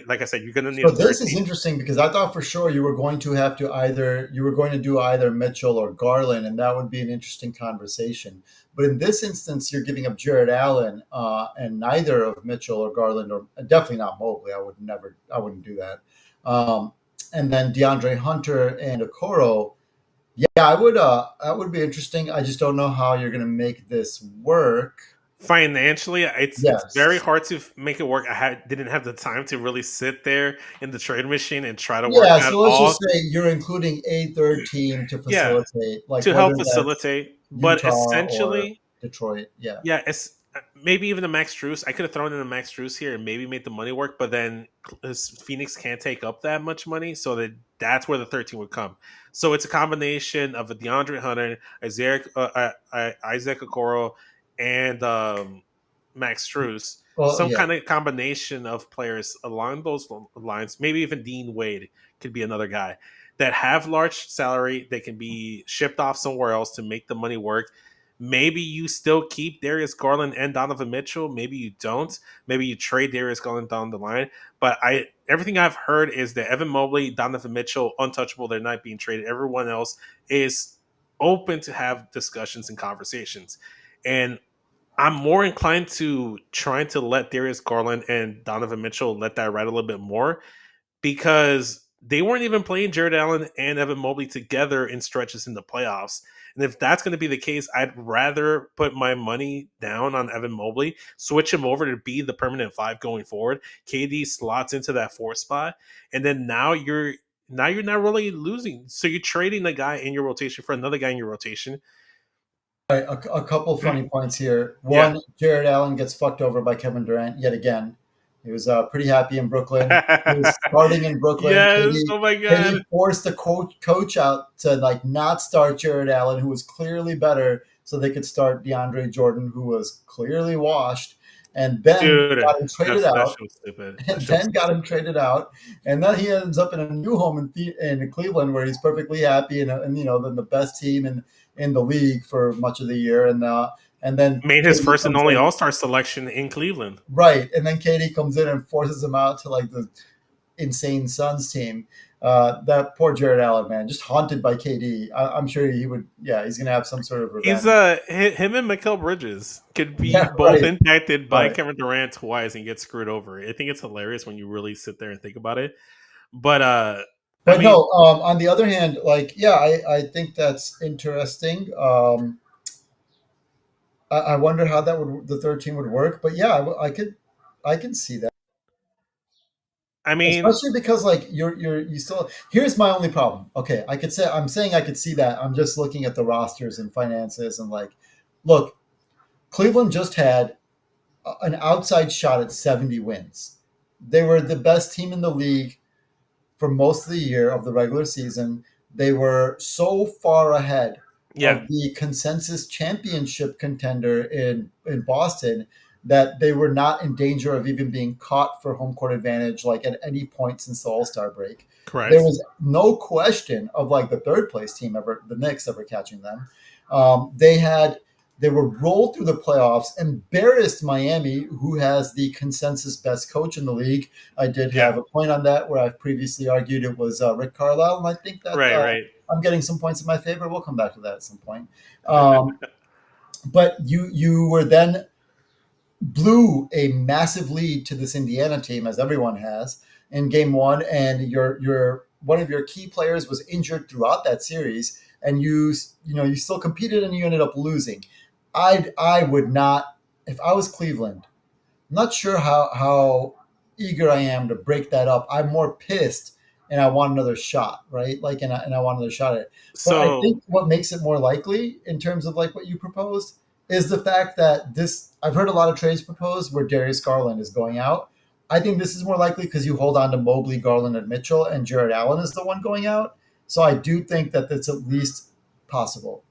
Like I said, you're gonna need So a this is 13. interesting because I thought for sure you were going to have to either you were going to do either Mitchell or Garland, and that would be an interesting conversation. But in this instance, you're giving up Jared Allen, and neither of Mitchell or Garland, or definitely not Mobley. I wouldn't do that. And then DeAndre Hunter and Okoro. Yeah, I would. That would be interesting. I just don't know how you're going to make this work. Financially, it's very Yes. hard to make it work. Didn't have the time to really sit there in the trade machine and try to work Yeah, out so let's just all. say you're including a third team to Yeah, facilitate, like to whether help that's facilitate, but Utah or essentially, Detroit. Yeah, yeah, it's maybe even a Max Struess. I could have thrown in a Max Struess here and maybe made the money work, but then Phoenix can't take up that much money, so that's where the 13 would come. So it's a combination of a DeAndre Hunter, Isaac Okoro, and Max Struess. well, Some yeah. kind of combination of players along those lines. Maybe even Dean Wade could be another guy that have large salary. They can be shipped off somewhere else to make the money work. Maybe you still keep Darius Garland and Donovan Mitchell. Maybe you don't. Maybe you trade Darius Garland down the line. But everything I've heard is that Evan Mobley, Donovan Mitchell, untouchable. They're not being traded. Everyone else is open to have discussions and conversations. And I'm more inclined to trying to let Darius Garland and Donovan Mitchell let that ride a little bit more because they weren't even playing Jared Allen and Evan Mobley together in stretches in the playoffs. And if that's going to be the case, I'd rather put my money down on Evan Mobley, switch him over to be the permanent five going forward. KD slots into that four spot, and then now you're not really losing. So you're trading a guy in your rotation for another guy in your rotation. Right, a couple funny points here. Yeah. One, Jared Allen gets fucked over by Kevin Durant yet again. He was pretty happy in Brooklyn. He was starting in Brooklyn. Yes. KD, Oh my KD god. forced the coach out to like not start Jared Allen, who was clearly better, so they could start DeAndre Jordan, who was clearly washed, and then Dude, got him traded that out. shit was stupid. That And shit was then so got him stupid. traded out, and then he ends up in a new home in Cleveland, where he's perfectly happy, and then the best team in the league for much of the year, and then Made his KD first and comes only in, All-Star selection in Cleveland. right, and then KD comes in and forces him out to like the insane Suns team. That poor Jared Allen, man, just haunted by KD. I'm sure he would. Yeah, he's gonna have some sort of He's revenge. him and Mikal Bridges could be Yeah, both right, impacted by right. Kevin Durant twice and get screwed over. I think it's hilarious when you really sit there and think about it. But I But mean, no, on the other hand, like, yeah, I think that's interesting. I wonder how that would the third team would work. But yeah, I can see that, I mean, especially because like you still. Here's my only problem. Okay, I'm saying I could see that. I'm just looking at the rosters and finances and like, look, Cleveland just had an outside shot at 70 wins. They were the best team in the league for most of the year of the regular season. They were so far ahead yeah, of the consensus championship contender in Boston that they were not in danger of even being caught for home court advantage like at any point since the All-Star break. There correct. was no question of like the third place team ever, the Knicks ever catching them. They were rolled through the playoffs, embarrassed Miami, who has the consensus best coach in the league. I did Yeah, have a point on that where I've previously argued it was Rick Carlisle, and I think that right, right. I'm getting some points in my favor. We'll come back to that at some point. Um, but you were then blew a massive lead to this Indiana team, as everyone has in Game One, and your one of your key players was injured throughout that series, and you still competed and you ended up losing. I would not, if I was Cleveland. I'm not sure how eager I am to break that up. I'm more pissed and I want another shot, right? Like, and I want another shot at it. But I So think what makes it more likely in terms of like what you proposed is the fact that I've heard a lot of trades proposed where Darius Garland is going out. I think this is more likely because you hold on to Mobley, Garland, and Mitchell, and Jared Allen is the one going out. So I do think that that's at least possible.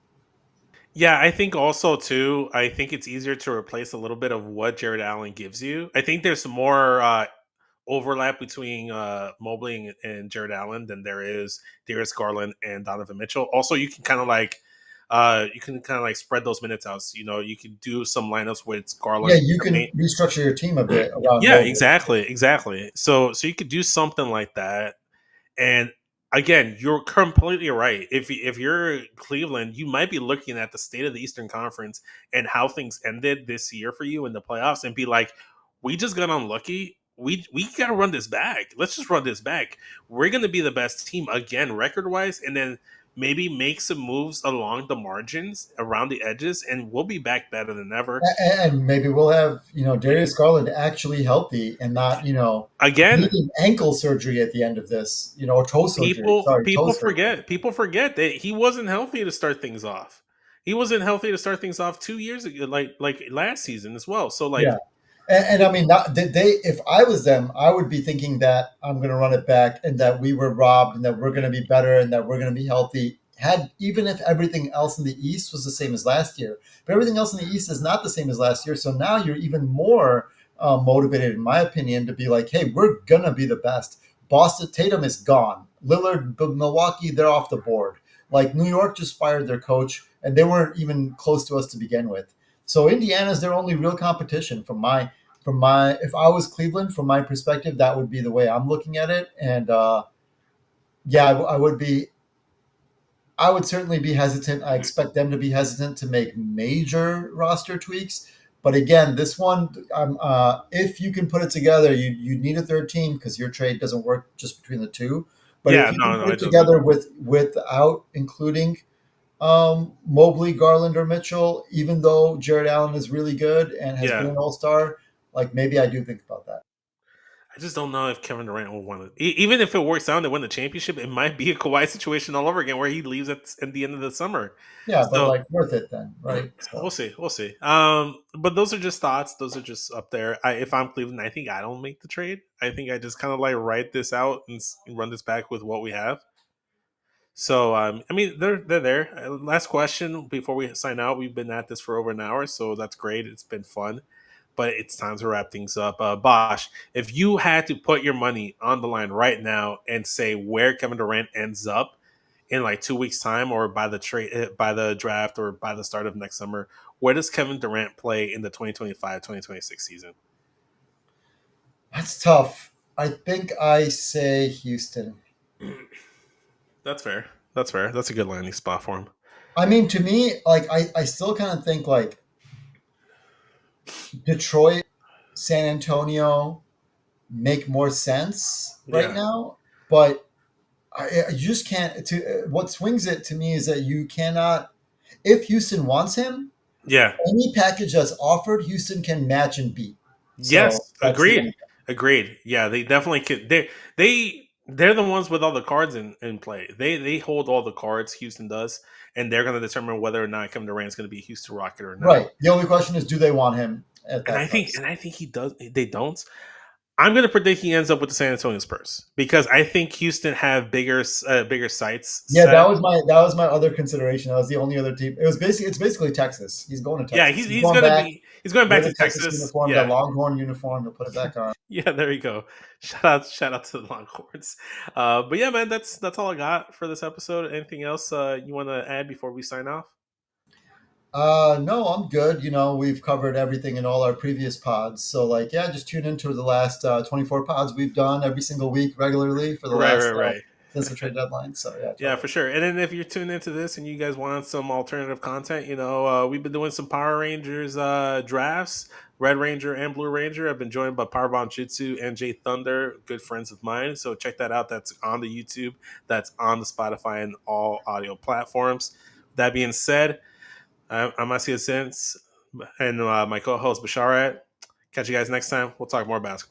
yeah, I think also too. I think it's easier to replace a little bit of what Jared Allen gives you. I think there's more overlap between Mobley and Jared Allen than there is Darius Garland and Donovan Mitchell. Also, you can kind of like spread those minutes out. So, you can do some lineups with Yeah, Garland. you can restructure your team a bit around Yeah, Mobley. exactly. So you could do something like that. And again, you're completely right. If you're Cleveland, you might be looking at the state of the Eastern Conference and how things ended this year for you in the playoffs, and be like, we just got unlucky. We gotta run this back. Let's just run this back. We're gonna be the best team again, record wise, and then maybe make some moves along the margins, around the edges, and we'll be back better than ever. And maybe we'll have Darius Garland actually healthy and not Again, needing ankle surgery at the end of this, or toe surgery. Sorry, toe surgery. People forget that he wasn't healthy to start things off. He wasn't healthy to start things off 2 years ago, like last season as well. So Yeah, like, and I mean, not, they. If I was them, I would be thinking that I'm going to run it back and that we were robbed and that we're going to be better and that we're going to be healthy. Had even if everything else in the East was the same as last year, but everything else in the East is not the same as last year. So now you're even more motivated, in my opinion, to be like, hey, we're gonna be the best. Boston Tatum is gone. Lillard, Milwaukee, they're off the board. Like New York just fired their coach, and they weren't even close to us to begin with. So Indiana's their only real competition from my if I was Cleveland, from my perspective, that would be the way I'm looking at it. And yeah, I would be. I would certainly be hesitant. I expect them to be hesitant to make major roster tweaks. But again, this one, if you can put it together, you need a third team because your trade doesn't work just between the two. But if Yeah, you can no, put I it totally together agree. without including Mobley, Garland, or Mitchell, even though Jared Allen is really good and has been Yeah. an All Star, like maybe I do think about that. I just don't know if Kevin Durant will want to. Even if it works out and they win the championship, it might be a Kawhi situation all over again where he leaves at the end of the summer. Yeah, but So like worth it then, right? we'll So see. We'll see. But those are just thoughts. Those are just up there. If I'm Cleveland, I think I don't make the trade. I think I just kind of like write this out and run this back with what we have. So I mean, they're there. Last question before we sign out. We've been at this for over an hour, so that's great. It's been fun, but it's time to wrap things up. Bosh, if you had to put your money on the line right now and say where Kevin Durant ends up in like 2 weeks' time, or by the trade, by the draft, or by the start of next summer, where does Kevin Durant play in the 2025-2026 season? that's tough. I think I say Houston. That's fair. That's fair. That's a good landing spot for him. I mean, to me, like I still kind of think like Detroit, San Antonio make more sense right Yeah. now, but you just can't. To what swings it to me is that you cannot. If Houston wants him, Yeah. any package that's offered, Houston can match and beat. So Yes, that's the agreed. only. Agreed. Yeah, they definitely could. They're the ones with all the cards in play. They hold all the cards. Houston does, and they're going to determine whether or not Kevin Durant's going to be a Houston Rocket or not. Right. The only question is, do they want him at And that price? I think he does. They don't. I'm going to predict he ends up with the San Antonio Spurs because I think Houston have bigger sights Yeah, set. that was my other consideration. That was the only other team. It's basically Texas. He's going to Yeah, Texas. He's he's going going to back be he's going back with to a Texas Texas. uniform, the Yeah. Longhorn uniform. He'll put it back on. Yeah, there you go. Shout out to the Longhorns. But yeah, man, that's all I got for this episode. Anything else you want to add before we sign off? No, I'm good. You know, we've covered everything in all our previous pods. So, like, yeah, just tune into the last 24 pods we've done every single week regularly for the Right, last right, right. since the trade deadline. So, yeah, Yeah, totally. for sure. And then if you're tuned into this and you guys want some alternative content, we've been doing some Power Rangers drafts, Red Ranger and Blue Ranger. I've been joined by Powerbomb Jitsu and Jay Thunder, good friends of mine. So check that out. That's on the YouTube, that's on the Spotify and all audio platforms. That being said, I'm SESvince and my co-host Basharat. Catch you guys next time. We'll talk more basketball.